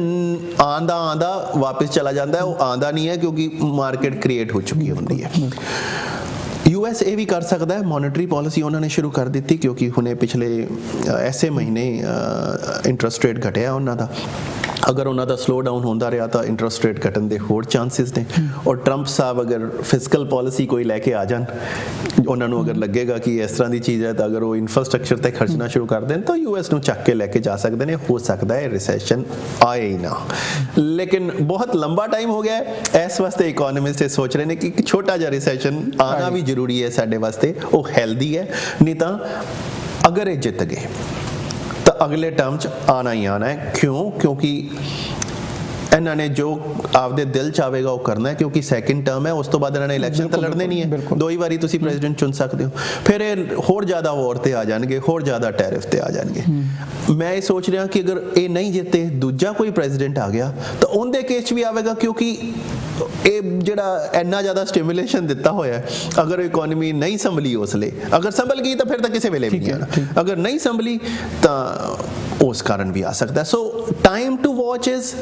ਆਂਦਾ ਵਾਪਸ ਚਲਾ ਜਾਂਦਾ ਹੈ, ਉਹ ਆਂਦਾ ਨਹੀਂ ਹੈ ਕਿਉਂਕਿ ਮਾਰਕੀਟ ਕ੍ਰੀਏਟ ਹੋ ਚੁੱਕੀ ਹੁੰਦੀ ਹੈ। US ਇਹ ਵੀ ਕਰ ਸਕਦਾ ਹੈ, ਮੋਨਿਟਰੀ ਪਾਲਿਸੀ ਉਹਨਾਂ ਨੇ ਸ਼ੁਰੂ ਕਰ ਦਿੱਤੀ ਕਿਉਂਕਿ ਹੁਣੇ ਪਿਛਲੇ ਐਸੇ ਮਹੀਨੇ ਇੰਟਰਸਟ ਰੇਟ ਘਟਿਆ ਉਹਨਾਂ ਦਾ। ਅਗਰ ਉਹਨਾਂ ਦਾ ਸਲੋ ਡਾਊਨ ਹੁੰਦਾ ਰਿਹਾ ਤਾਂ ਇੰਟਰਸਟ ਰੇਟ ਘਟਣ ਦੇ ਹੋਰ ਚਾਂਸਿਸ ਨੇ। ਔਰ ਟਰੰਪ ਸਾਹਿਬ ਅਗਰ ਫਿਸਕਲ ਪਾਲਿਸੀ ਕੋਈ ਲੈ ਕੇ ਆ ਜਾਣ, ਉਹਨਾਂ ਨੂੰ ਅਗਰ ਲੱਗੇਗਾ ਕਿ ਇਸ ਤਰ੍ਹਾਂ ਦੀ ਚੀਜ਼ ਹੈ, ਤਾਂ ਅਗਰ ਉਹ ਇਨਫਰਾਸਟ੍ਰਕਚਰ ਤੇ ਖਰਚਣਾ ਸ਼ੁਰੂ ਕਰ ਦੇਣ ਤਾਂ US ਨੂੰ ਚੱਕ ਕੇ ਲੈ ਕੇ ਜਾ ਸਕਦੇ ਨੇ। ਹੋ ਸਕਦਾ ਹੈ ਰਿਸੈਸ਼ਨ ਆਏ ਹੀ ਨਾ, ਲੇਕਿਨ ਬਹੁਤ ਲੰਬਾ ਟਾਈਮ ਹੋ ਗਿਆ ਹੈ। ਇਸ ਵਾਸਤੇ ਇਕਨੋਮਿਸਟ ਇਹ ਸੋਚ ਰਹੇ ਨੇ ਕਿ ਇੱਕ ਛੋਟਾ ਜਿਹਾ ਰਿਸੈਸ਼ਨ ਆਣਾ ਵੀ ਜ਼ਰੂਰੀ ਹੈ ਸਾਡੇ ਵਾਸਤੇ, ਉਹ ਹੈਲਦੀ ਹੈ। ਨਹੀਂ ਤਾਂ ਅਗਰ ਇਹ ਜਿੱਤ ਗਏ ਤਾਂ ਅਗਲੇ ਟਰਮ 'ਚ ਆਣਾ ਹੀ ਆਣਾ ਹੈ। ਕਿਉਂ? ਕਿਉਂਕਿ ਇਹਨਾਂ ਨੇ ਜੋ ਆਪਦੇ ਦਿਲ ਚ ਆਵੇਗਾ ਉਹ ਕਰਨਾ ਹੈ, ਕਿਉਂਕਿ ਸੈਕਿੰਡ ਟਰਮ ਹੈ, ਉਸ ਤੋਂ ਬਾਅਦ ਇਹਨਾਂ ਨੇ ਇਲੈਕਸ਼ਨ ਤਾਂ ਲੜਨੇ ਨਹੀਂ ਹੈ। ਦੋ ਹੀ ਵਾਰੀ ਤੁਸੀਂ ਪ੍ਰੈਜ਼ੀਡੈਂਟ ਚੁਣ ਸਕਦੇ ਹੋ, ਫਿਰ ਇਹ ਹੋਰ ਜ਼ਿਆਦਾ ਵਾਰ ਤੇ ਆ ਜਾਣਗੇ, ਹੋਰ ਜ਼ਿਆਦਾ ਟੈਰਿਫ ਤੇ ਆ ਜਾਣਗੇ। ਮੈਂ ਇਹ ਸੋਚ ਰਿਹਾ ਕਿ ਅਗਰ ਇਹ ਨਹੀਂ ਜਿੱਤੇ, ਦੂਜਾ ਕੋਈ ਪ੍ਰੈਜ਼ੀਡੈਂਟ ਆ ਗਿਆ ਤਾਂ ਉਹਦੇ ਕੇਸ ਵੀ ਆਵੇਗਾ, ਕਿਉਂਕਿ ਇਹ ਜਿਹੜਾ ਇੰਨਾ ਜ਼ਿਆਦਾ ਸਟਿਮੂਲੇਸ਼ਨ ਦਿੱਤਾ ਹੋਇਆ, ਅਗਰ ਇਕਨੋਮੀ ਨਹੀਂ ਸੰਭਲੀ ਉਸ ਲਈ, ਅਗਰ ਸੰਭਲ ਗਈ ਤਾਂ ਫਿਰ ਤਾਂ ਕਿਸੇ ਵੇਲੇ ਵੀ ਨਹੀਂ ਆਣਾ, ਅਗਰ ਨਹੀਂ ਸੰਭਲੀ ਤਾਂ ਉਸ ਕਾਰਨ ਵੀ ਆ ਸਕਦਾ। So time to watch is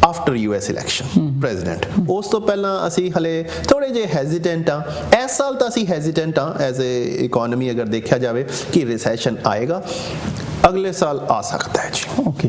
after US election president. ਉਸ ਤੋਂ ਪਹਿਲਾਂ ਅਸੀਂ ਹਲੇ ਥੋੜੇ ਜਿਹੇ ਹੈਜ਼ੀਟੈਂਟ ਆ। ਇਸ ਸਾਲ ਤਾਂ ਅਸੀਂ ਹੈਜ਼ੀਟੈਂਟ ਆ ਐਜ਼ ਏ ਇਕਨੋਮੀ, ਅਗਰ ਦੇਖਿਆ ਜਾਵੇ ਕਿ ਰਿਸੈਸ਼ਨ ਆਏਗਾ, ਅਗਲੇ ਸਾਲ ਆ ਸਕਦਾ ਹੈ ਜੀ। ਓਕੇ,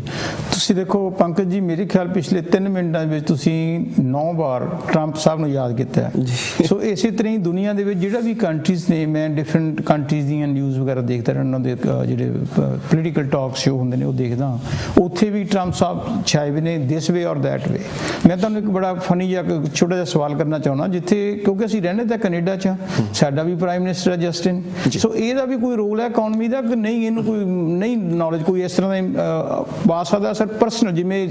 ਤੁਸੀਂ ਦੇਖੋ ਪੰਕਜ ਜੀ, ਮੇਰੇ ਖਿਆਲ ਪਿਛਲੇ 3 ਮਿੰਟਾਂ ਵਿੱਚ ਤੁਸੀਂ 9 ਵਾਰ ਟਰੰਪ ਸਾਹਿਬ ਨੂੰ ਯਾਦ ਕੀਤਾ ਹੈ। ਸੋ ਇਸੇ ਤਰ੍ਹਾਂ ਹੀ ਦੁਨੀਆ ਦੇ ਵਿੱਚ ਜਿਹੜਾ ਵੀ ਕੰਟਰੀਜ਼ ਨੇ, ਮੈਂ ਡਿਫਰੈਂਟ ਕੰਟਰੀਜ਼ ਦੀਆਂ ਨਿਊਜ਼ ਵਗੈਰਾ ਦੇਖਦਾ ਰਹਿੰਦਾ, ਉਹਨਾਂ ਦੇ ਜਿਹੜੇ ਪੋਲੀਟੀਕਲ ਟਾਕ ਸ਼ੋ ਹੁੰਦੇ ਨੇ ਉਹ ਦੇਖਦਾ, ਉੱਥੇ ਵੀ ਟਰੰਪ ਸਾਹਿਬ ਛਾਏ ਵੀ ਨੇ ਦਿਸ ਵੇ ਔਰ ਦੈਟ ਵੇ। ਮੈਂ ਤੁਹਾਨੂੰ ਇੱਕ ਬੜਾ ਫਨੀ ਜਿਹਾ ਛੋਟਾ ਜਿਹਾ ਸਵਾਲ ਕਰਨਾ ਚਾਹੁੰਦਾ, ਜਿੱਥੇ ਕਿਉਂਕਿ ਅਸੀਂ ਰਹਿੰਦੇ ਤਾਂ ਕੈਨੇਡਾ 'ਚ, ਸਾਡਾ ਵੀ ਪ੍ਰਾਈਮ ਮਿਨਿਸਟਰ ਹੈ ਜਸਟਿਨ, ਸੋ ਇਹਦਾ ਵੀ ਕੋਈ ਰੋਲ ਹੈ ਇਕਨੋਮੀ ਦਾ ਕਿ ਨਹੀਂ? ਇਹਨੂੰ ਕੋਈ ਨਹੀਂ ਨੌਲੇਜ ਕੋਈ ਇਸ ਤਰ੍ਹਾਂ ਦਾ ਪਾ ਸਕਦਾ ਸਰ ਪਰਸਨਲ? ਜਿਵੇਂ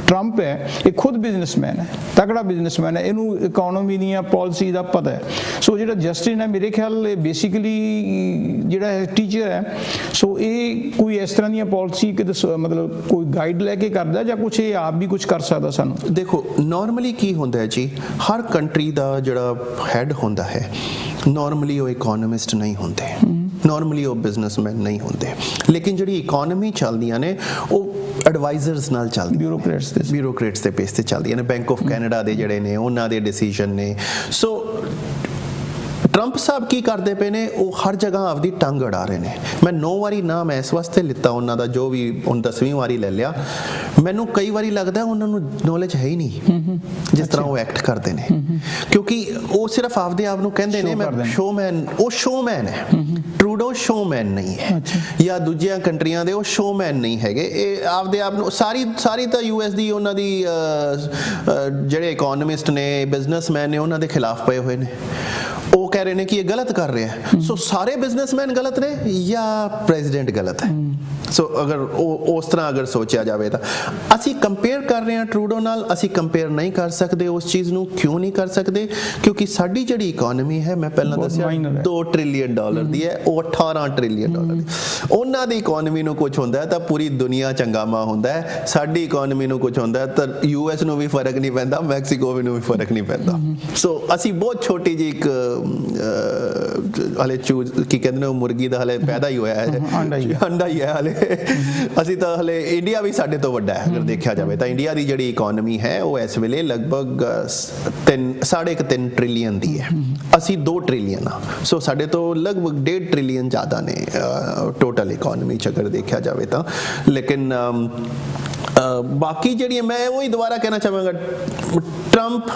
ਟਰੰਪ ਹੈ, ਇਹ ਖੁਦ ਬਿਜ਼ਨਸਮੈਨ ਹੈ, ਤਕੜਾ ਬਿਜ਼ਨਸਮੈਨ ਹੈ, ਇਹਨੂੰ ਇਕਨੋਮੀ ਦੀਆਂ ਪਾਲਿਸੀ ਦਾ ਪਤਾ ਹੈ। ਸੋ ਜਿਹੜਾ ਜਸਟਿਨ ਹੈ, ਮੇਰੇ ਖਿਆਲ ਬੇਸਿਕਲੀ ਜਿਹੜਾ ਟੀਚਰ ਹੈ, ਸੋ ਇਹ ਕੋਈ ਇਸ ਤਰ੍ਹਾਂ ਦੀਆਂ ਪਾਲਿਸੀ ਮਤਲਬ ਕੋਈ ਗਾਈਡ ਲੈ ਕੇ ਕਰਦਾ ਜਾਂ ਕੁਝ ਇਹ ਆਪ ਵੀ ਕੁਝ ਕਰ ਸਕਦਾ? ਸਾਨੂੰ ਦੇਖੋ, ਨਾਰਮਲੀ ਕੀ ਹੁੰਦਾ ਹੈ ਜੀ, ਹਰ ਕੰਟਰੀ ਦਾ ਜਿਹੜਾ ਹੈਡ ਹੁੰਦਾ ਹੈ, ਨਾਰਮਲੀ ਉਹ ਇਕਨੋਮਿਸਟ ਨਹੀਂ ਹੁੰਦੇ, ਨਾਰਮਲੀ ਉਹ ਬਿਜ਼ਨਸਮੈਨ ਨਹੀਂ ਹੁੰਦੇ, ਲੇਕਿਨ ਜਿਹੜੀ ਇਕਨੋਮੀ ਚੱਲਦੀਆਂ ਨੇ ਉਹ ਐਡਵਾਈਜ਼ਰਸ ਨਾਲ ਚੱਲਦੀ, ਬਿਊਰੋਕਰੇਟਸ ਦੇ ਬੇਸ ਤੇ ਚੱਲਦੀਆਂ ਨੇ। ਬੈਂਕ ਆਫ ਕੈਨੇਡਾ ਦੇ ਜਿਹੜੇ ਨੇ ਉਹਨਾਂ ਦੇ ਡਿਸੀਜਨ ਨੇ। ਸੋ ਟਰੰਪ ਸਾਹਿਬ ਕੀ ਕਰਦੇ ਪਏ ਨੇ, ਉਹ ਹਰ ਜਗ੍ਹਾ ਆਪਦੀ ਟੰਗ ਅੜਾ ਰਹੇ ਨੇ। ਮੈਂ 9 ਵਾਰੀ ਨਾਮ ਇਸ ਵਾਸਤੇ ਲਿੱਤਾ ਉਹਨਾਂ ਦਾ, ਜੋ ਵੀ ਹੁਣ 10ਵੀਂ ਵਾਰੀ ਲੈ ਲਿਆ। ਮੈਨੂੰ ਕਈ ਵਾਰੀ ਲੱਗਦਾ ਉਹਨਾਂ ਨੂੰ ਨੌਲੇਜ ਹੈ ਹੀ ਨਹੀਂ ਜਿਸ ਤਰ੍ਹਾਂ ਉਹ ਐਕਟ ਕਰਦੇ ਨੇ, ਕਿਉਂਕਿ ਉਹ ਸਿਰਫ ਆਪਦੇ ਆਪ ਨੂੰ ਕਹਿੰਦੇ ਨੇ ਮੈਂ ਸ਼ੋਮੈਨ। ਉਹ ਸ਼ੋਮੈਨ ਹੈ, ਟਰੂਡੋ ਸ਼ੋਮੈਨ ਨਹੀਂ ਹੈ, ਜਾਂ ਦੂਜੀਆਂ ਕੰਟਰੀਆਂ ਦੇ ਉਹ ਸ਼ੋਮੈਨ ਨਹੀਂ ਹੈਗੇ। ਇਹ ਆਪਦੇ ਆਪ ਨੂੰ ਸਾਰੀ ਤਾਂ US ਦੀ ਉਹਨਾਂ ਦੀ ਜਿਹੜੇ ਇਕਨੋਮਿਸਟ ਨੇ, ਬਿਜ਼ਨਸਮੈਨ ਨੇ, ਉਹਨਾਂ ਦੇ ਖਿਲਾਫ ਪਏ ਹੋਏ ਨੇ। ਉਹ ਕਹਿ ਰਹੇ ਨੇ ਕਿ ਇਹ ਗਲਤ ਕਰ ਰਿਹਾ ਹੈ। ਸੋ ਸਾਰੇ ਬਿਜ਼ਨਸਮੈਨ ਗਲਤ ਨੇ ਜਾਂ ਪ੍ਰੈਜ਼ੀਡੈਂਟ ਗਲਤ ਹੈ? ਸੋ ਅਗਰ ਉਸ ਤਰ੍ਹਾਂ ਅਗਰ ਸੋਚਿਆ ਜਾਵੇ ਤਾਂ ਅਸੀਂ ਕੰਪੇਅਰ ਕਰ ਰਹੇ ਹਾਂ ਟਰੂਡੋ ਨਾਲ, ਅਸੀਂ ਕੰਪੇਅਰ ਨਹੀਂ ਕਰ ਸਕਦੇ ਉਸ ਚੀਜ਼ ਨੂੰ। ਕਿਉਂ ਨਹੀਂ ਕਰ ਸਕਦੇ? ਕਿਉਂਕਿ ਸਾਡੀ ਜਿਹੜੀ ਇਕਨੋਮੀ ਹੈ, ਮੈਂ ਪਹਿਲਾਂ ਦੱਸਿਆ 2 ਟ੍ਰਿਲੀਅਨ ਡਾਲਰ ਦੀ ਹੈ, ਉਹ 18 ਟ੍ਰਿਲੀਅਨ ਡਾਲਰ ਦੀ। ਉਹਨਾਂ ਦੀ ਇਕਨੋਮੀ ਨੂੰ ਕੁਝ ਹੁੰਦਾ ਤਾਂ ਪੂਰੀ ਦੁਨੀਆ ਚੰਗਾਮਾ ਹੁੰਦਾ ਹੈ। ਸਾਡੀ ਇਕਨੋਮੀ ਨੂੰ ਕੁਝ ਹੁੰਦਾ ਤਾਂ US ਨੂੰ ਵੀ ਫਰਕ ਨਹੀਂ ਪੈਂਦਾ, ਮੈਕਸੀਕੋ ਨੂੰ ਵੀ ਫਰਕ ਨਹੀਂ ਪੈਂਦਾ। ਸੋ ਅਸੀਂ ਬਹੁਤ ਛੋਟੀ ਜਿਹੀ ਇੱਕ ਹਲੇ ਕੀ ਕਹਿੰਦੇ ਨੇ, ਮੁਰਗੀ ਦਾ ਹਲੇ ਪੈਦਾ ਹੀ ਹੋਇਆ ਹੈ, ਅੰਡਾ ਹੀ ਹੈ ਹਲੇ। ਅਸੀਂ ਤਾਂ ਹਲੇ, ਇੰਡੀਆ ਵੀ ਸਾਡੇ ਤੋਂ ਵੱਡਾ ਹੈ ਅਗਰ ਦੇਖਿਆ ਜਾਵੇ ਤਾਂ। ਇੰਡੀਆ ਦੀ ਜਿਹੜੀ ਇਕਨੋਮੀ ਹੈ ਉਹ ਇਸ ਵੇਲੇ ਲਗਭਗ 3.5 ਟ੍ਰਿਲੀਅਨ ਦੀ ਹੈ, ਅਸੀਂ 2 ਟ੍ਰਿਲੀਅਨ ਆ। ਸੋ ਸਾਡੇ ਤੋਂ ਲਗਭਗ 1.5 ਟ੍ਰਿਲੀਅਨ ਜ਼ਿਆਦਾ ਨੇ ਟੋਟਲ ਇਕਨੋਮੀ ਚ ਅਗਰ ਦੇਖਿਆ ਜਾਵੇ ਤਾਂ। ਲੇਕਿਨ ਬਾਕੀ ਜਿਹੜੀ ਮੈਂ ਉਹੀ ਦੁਬਾਰਾ ਕਹਿਣਾ ਚਾਹਾਂਗਾ, ਟਰੰਪ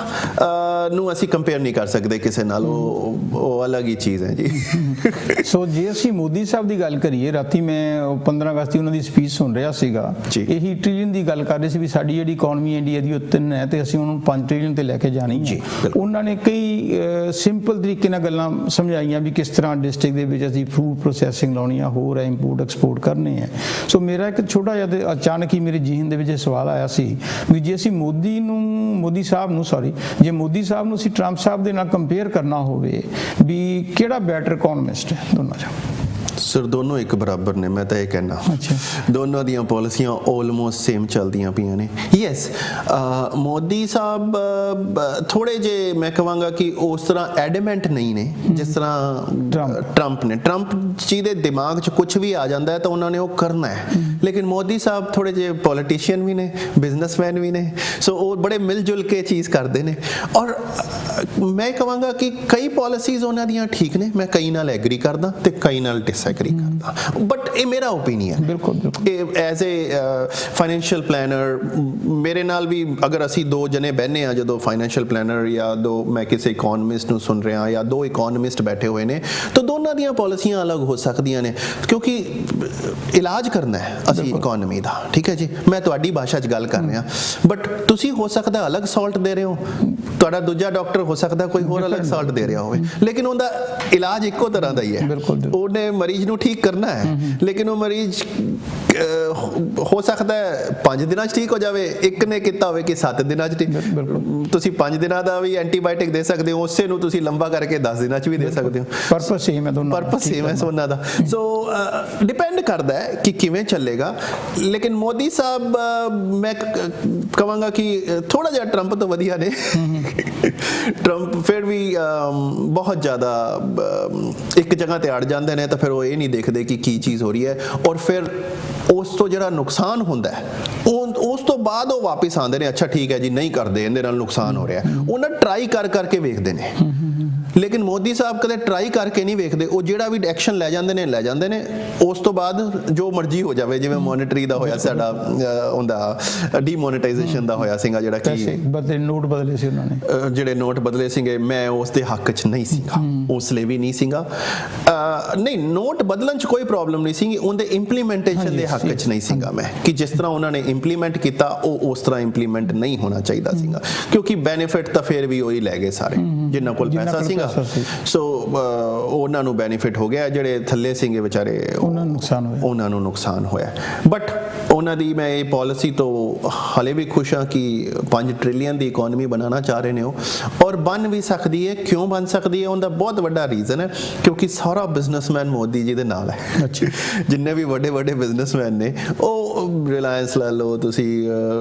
ਨੂੰ ਅਸੀਂ ਕੰਪੇਅਰ ਨਹੀਂ ਕਰ ਸਕਦੇ ਕਿਸੇ ਨਾਲ, ਉਹ ਅਲੱਗ ਹੀ ਚੀਜ਼ ਹੈ ਜੀ। ਸੋ ਜੇ ਅਸੀਂ ਮੋਦੀ ਸਾਹਿਬ ਦੀ ਗੱਲ ਕਰੀਏ, ਰਾਤੀ ਮੈਂ 15 ਅਗਸਤ ਦੀ ਉਹਨਾਂ ਦੀ ਸਪੀਚ ਸੁਣ ਰਿਹਾ ਸੀਗਾ, ਇਹੀ ਟ੍ਰਿਲੀਅਨ ਦੀ ਗੱਲ ਕਰ ਰਹੇ ਸੀ ਵੀ ਸਾਡੀ ਜਿਹੜੀ ਇਕਨੋਮੀ ਇੰਡੀਆ ਦੀ ਉਹ 3 ਹੈ ਤੇ ਅਸੀਂ ਉਹਨੂੰ 5 ਟ੍ਰਿਲੀਅਨ ਤੇ ਲੈ ਕੇ ਜਾਣੀ ਹੈ। ਉਹਨਾਂ ਨੇ ਕਈ ਸਿੰਪਲ ਤਰੀਕੇ ਨਾਲ ਗੱਲਾਂ ਸਮਝਾਈਆਂ ਵੀ ਕਿਸ ਤਰ੍ਹਾਂ ਡਿਸਟ੍ਰਿਕਟ ਦੇ ਵਿੱਚ ਅਸੀਂ ਫੂਡ ਪ੍ਰੋਸੈਸਿੰਗ ਲਾਉਣੀ ਆ, ਹੋਰ ਇੰਪੋਰਟ ਐਕਸਪੋਰਟ ਕਰਨੇ ਆ। ਸੋ ਮੇਰਾ ਇੱਕ ਛੋਟਾ ਜਿਹਾ ਤੇ ਅਚਾਨਕ ਹੀ ਮੇਰੇ ਜ਼ਿਹਨ ਦੇ ਵਿੱਚ ਇਹ ਸਵਾਲ ਆਇਆ ਸੀ ਵੀ ਜੇ ਅਸੀਂ ਮੋਦੀ ਸਾਹਿਬ ਨੂੰ ਜੇ ਮੋਦੀ ਸਾਹਿਬ ਨੂੰ ਅਸੀਂ ਟਰੰਪ ਸਾਹਿਬ ਦੇ ਨਾਲ ਕੰਪੇਅਰ ਕਰਨਾ ਹੋਵੇ ਵੀ ਕਿਹੜਾ ਬੈਟਰ ਇਕਨੋਮਿਸਟ ਹੈ ਦੋਨਾਂ ਚੋਂ? ਸਰ ਦੋਨੋਂ ਇੱਕ ਬਰਾਬਰ ਨੇ, ਮੈਂ ਤਾਂ ਇਹ ਕਹਿਣਾ। ਦੋਨੋਂ ਦੀਆਂ ਪਾਲਿਸੀਆਂ ਆਲਮੋਸਟ ਸੇਮ ਚੱਲਦੀਆਂ ਪਈਆਂ ਨੇ। ਯੈਸ, ਮੋਦੀ ਸਾਹਿਬ ਥੋੜੇ ਜੇ ਮੈਂ ਕਹਾਂਗਾ ਕਿ ਉਸ ਤਰ੍ਹਾਂ ਐਡਮੈਂਟ ਨਹੀਂ ਨੇ ਜਿਸ ਤਰ੍ਹਾਂ ਟਰੰਪ ਨੇ। ਟਰੰਪ ਜੀ ਦੇ ਦਿਮਾਗ 'ਚ ਕੁਝ ਵੀ ਆ ਜਾਂਦਾ ਹੈ ਤਾਂ ਉਹਨਾਂ ਨੇ ਉਹ ਕਰਨਾ ਹੈ। ਲੇਕਿਨ ਮੋਦੀ ਸਾਹਿਬ ਥੋੜੇ ਜਿਹੇ ਪੋਲੀਟੀਸ਼ੀਅਨ ਵੀ ਨੇ, ਬਿਜ਼ਨਸਮੈਨ ਵੀ ਨੇ, ਸੋ ਉਹ ਬੜੇ ਮਿਲ ਜੁਲ ਕੇ ਚੀਜ਼ ਕਰਦੇ ਨੇ। ਔਰ ਮੈਂ ਕਹਾਂਗਾ ਕਿ ਕਈ ਪਾਲਿਸੀਜ਼ ਉਹਨਾਂ ਦੀਆਂ ਠੀਕ ਨੇ, ਮੈਂ ਕਈ ਨਾਲ ਐਗਰੀ ਕਰਦਾ ਤੇ ਕਈ ਨਾਲ ਡਿਸਐਗਰੀ ਕਰਦਾ, ਬਟ ਇਹ ਮੇਰਾ ਓਪੀਨੀਅਨ। ਬਿਲਕੁਲ ਐਜ਼ ਏ ਫਾਈਨੈਂਸ਼ੀਅਲ ਪਲੈਨਰ ਮੇਰੇ ਨਾਲ ਵੀ ਅਗਰ ਅਸੀਂ 2 ਜਣੇ ਬਹਿਨੇ ਆ, ਜਦੋਂ ਫਾਈਨੈਂਸ਼ੀਅਲ ਪਲੈਨਰ ਜਾਂ ਮੈਂ ਕਿਸੇ ਇਕਨੋਮਿਸਟ ਨੂੰ ਸੁਣ ਰਿਹਾ ਜਾਂ 2 ਇਕਨੋਮਿਸਟ ਬੈਠੇ ਹੋਏ ਨੇ, ਤਾਂ ਦੋਨਾਂ ਦੀਆਂ ਪਾਲਿਸੀਆਂ ਅਲੱਗ ਹੋ ਸਕਦੀਆਂ ਨੇ ਕਿਉਂਕਿ ਇਲਾਜ ਕਰਨਾ ਹੈ ਅਸੀਂ ਇਕਨੋਮੀ ਦਾ। ਠੀਕ ਹੈ ਜੀ, ਮੈਂ ਤੁਹਾਡੀ ਭਾਸ਼ਾ 'ਚ ਗੱਲ ਕਰ ਰਿਹਾ, ਬਟ ਤੁਸੀਂ ਹੋ ਸਕਦਾ ਅਲੱਗ ਸਾਲਟ ਦੇ ਰਹੇ ਹੋ, ਤੁਹਾਡਾ ਦੂਜਾ ਡਾਕਟਰ ਹੋ ਸਕਦਾ ਕੋਈ ਹੋਰ ਅਲੱਗ ਸਾਲਟ ਦੇ ਰਿਹਾ ਹੋਵੇ, ਲੇਕਿਨ ਉਹਦਾ ਇਲਾਜ ਇੱਕੋ ਤਰ੍ਹਾਂ ਦਾ ਹੀ ਹੈ। ਉਹਨੇ ਮਰੀਜ਼ ਨੂੰ ਠੀਕ ਕਰਨਾ ਹੈ, ਲੇਕਿਨ ਉਹ ਮਰੀਜ਼ ਹੋ ਸਕਦਾ 5 ਦਿਨਾਂ 'ਚ ਠੀਕ ਹੋ ਜਾਵੇ, ਇੱਕ ਨੇ ਕੀਤਾ ਹੋਵੇ ਕਿ 7 ਦਿਨਾਂ 'ਚ। ਤੁਸੀਂ 5 ਦਿਨਾਂ ਦਾ ਵੀ ਐਂਟੀਬਾਇਓਟਿਕ ਦੇ ਸਕਦੇ ਹੋ, ਉਸੇ ਨੂੰ ਤੁਸੀਂ ਲੰਬਾ ਕਰਕੇ 10 ਦਿਨਾਂ 'ਚ ਵੀ ਦੇ ਸਕਦੇ ਹੋ। ਪਰਪਸ ਸੇਮ ਹੈ ਦੋਨਾਂ, ਪਰਪਸ ਸੇਮ ਹੈ ਉਹਨਾਂ ਦਾ। ਸੋ ਡਿਪੈਂਡ ਕਰਦਾ ਹੈ ਕਿ ਕਿਵੇਂ ਚੱਲੇਗਾ। ਲੇਕਿਨ ਮੋਦੀ ਸਾਹਿਬ ਮੈਂ ਕਹਾਂਗਾ ਕਿ ਥੋੜਾ ਜਿਹਾ ਟਰੰਪ ਤੋਂ ਵਧੀਆ ਨੇ। ਟਰੰਪ ਫਿਰ ਵੀ ਬਹੁਤ ਜ਼ਿਆਦਾ ਇੱਕ ਜਗ੍ਹਾ ਤੇ ਅੜ ਜਾਂਦੇ ਨੇ ਤਾਂ ਫਿਰ ਉਹ ਇਹ ਨਹੀਂ ਦੇਖਦੇ ਕਿ ਕੀ ਚੀਜ਼ ਹੋ ਰਹੀ ਹੈ, ਔਰ ਫਿਰ ਉਸ ਤੋਂ ਜਿਹੜਾ ਨੁਕਸਾਨ ਹੁੰਦਾ ਹੈ ਉਸ ਤੋਂ ਬਾਅਦ ਉਹ ਵਾਪਸ ਆਉਂਦੇ ਨੇ, ਅੱਛਾ ਠੀਕ ਹੈ ਜੀ ਨਹੀਂ ਕਰਦੇ, ਇਹਦੇ ਨਾਲ ਨੁਕਸਾਨ ਹੋ ਰਿਹਾ। ਉਹਨਾਂ ਟਰਾਈ ਕਰਕੇ ਵੇਖਦੇ ਨੇ, ਲੇਕਿਨ ਮੋਦੀ ਸਾਹਿਬ ਕਦੇ ਟਰਾਈ ਕਰਕੇ ਨਹੀਂ ਵੇਖਦੇ, ਉਹ ਜਿਹੜਾ ਵੀ ਐਕਸ਼ਨ ਲੈ ਜਾਂਦੇ ਨੇ, ਉਸ ਤੋਂ ਬਾਅਦ ਜੋ ਮਰਜ਼ੀ ਹੋ ਜਾਵੇ, ਜਿਵੇਂ ਮੋਨਿਟਰੀ ਦਾ ਹੋਇਆ ਸਾਡਾ, ਉਹਦਾ ਡੀਮੋਨੇਟਾਈਜੇਸ਼ਨ ਦਾ ਹੋਇਆ ਸੀਗਾ, ਜਿਹੜਾ ਕਿ ਨੋਟ ਬਦਲੇ ਸੀ ਉਹਨਾਂ ਨੇ, ਜਿਹੜੇ ਨੋਟ ਬਦਲੇ ਸੀਗੇ, ਮੈਂ ਉਸ ਦੇ ਹੱਕ 'ਚ ਨਹੀਂ ਸੀਗਾ, ਉਸ ਲਈ ਵੀ ਨਹੀਂ ਸੀਗਾ। ਨਹੀਂ, ਨੋਟ ਬਦਲਣ 'ਚ ਕੋਈ ਪ੍ਰੋਬਲਮ ਨਹੀਂ ਸੀ, ਉਹਦੇ ਇੰਪਲੀਮੈਂਟੇਸ਼ਨ ਦੇ ਹੱਕ 'ਚ ਨਹੀਂ ਸੀਗਾ ਮੈਂ, ਕਿ ਜਿਸ ਤਰ੍ਹਾਂ ਉਹਨਾਂ ਨੇ ਇੰਪਲੀਮੈਂਟ ਕੀਤਾ ਉਹ ਉਸ ਤਰ੍ਹਾਂ ਇੰਪਲੀਮੈਂਟ ਨਹੀਂ ਹੋਣਾ ਚਾਹੀਦਾ ਸੀਗਾ, ਕਿਉਂਕਿ ਬੈਨੀਫਿਟ ਤਾਂ ਫਿਰ ਵੀ ਉਹੀ ਲੈ ਗਏ ਸਾਰੇ ਜਿਨ੍ਹਾਂ ਕੋਲ ਪੈਸਾ ਸੀਗਾ। ਸੋ ਉਹਨਾਂ ਨੂੰ ਬੈਨੀਫਿਟ ਹੋ ਗਿਆ, ਜਿਹੜੇ ਥੱਲੇ ਸੀਗੇ ਵਿਚਾਰੇ ਉਹਨਾਂ ਨੂੰ ਨੁਕਸਾਨ ਹੋਇਆ। ਬਟ ਉਹਨਾਂ ਦੀ ਮੈਂ ਇਹ ਪਾਲਿਸੀ ਤੋਂ ਹਾਲੇ ਵੀ ਖੁਸ਼ ਹਾਂ ਕਿ 5 ਟ੍ਰਿਲੀਅਨ ਦੀ ਇਕਨੋਮੀ ਬਣਾਉਣਾ ਚਾਹ ਰਹੇ ਨੇ ਉਹ, ਔਰ ਬਣ ਵੀ ਸਕਦੀ ਹੈ। ਕਿਉਂ ਬਣ ਸਕਦੀ ਹੈ? ਉਹਦਾ ਬਹੁਤ ਵੱਡਾ ਰੀਜ਼ਨ ਹੈ ਕਿਉਂਕਿ ਸਾਰਾ ਬਿਜ਼ਨਸਮੈਨ ਮੋਦੀ ਜੀ ਦੇ ਨਾਲ ਹੈ। ਜਿੰਨੇ ਵੀ ਵੱਡੇ ਬਿਜ਼ਨਸਮੈਨ ਨੇ, ਉਹ ਰਿਲਾਇੰਸ ਲੈ ਲਓ ਤੁਸੀਂ,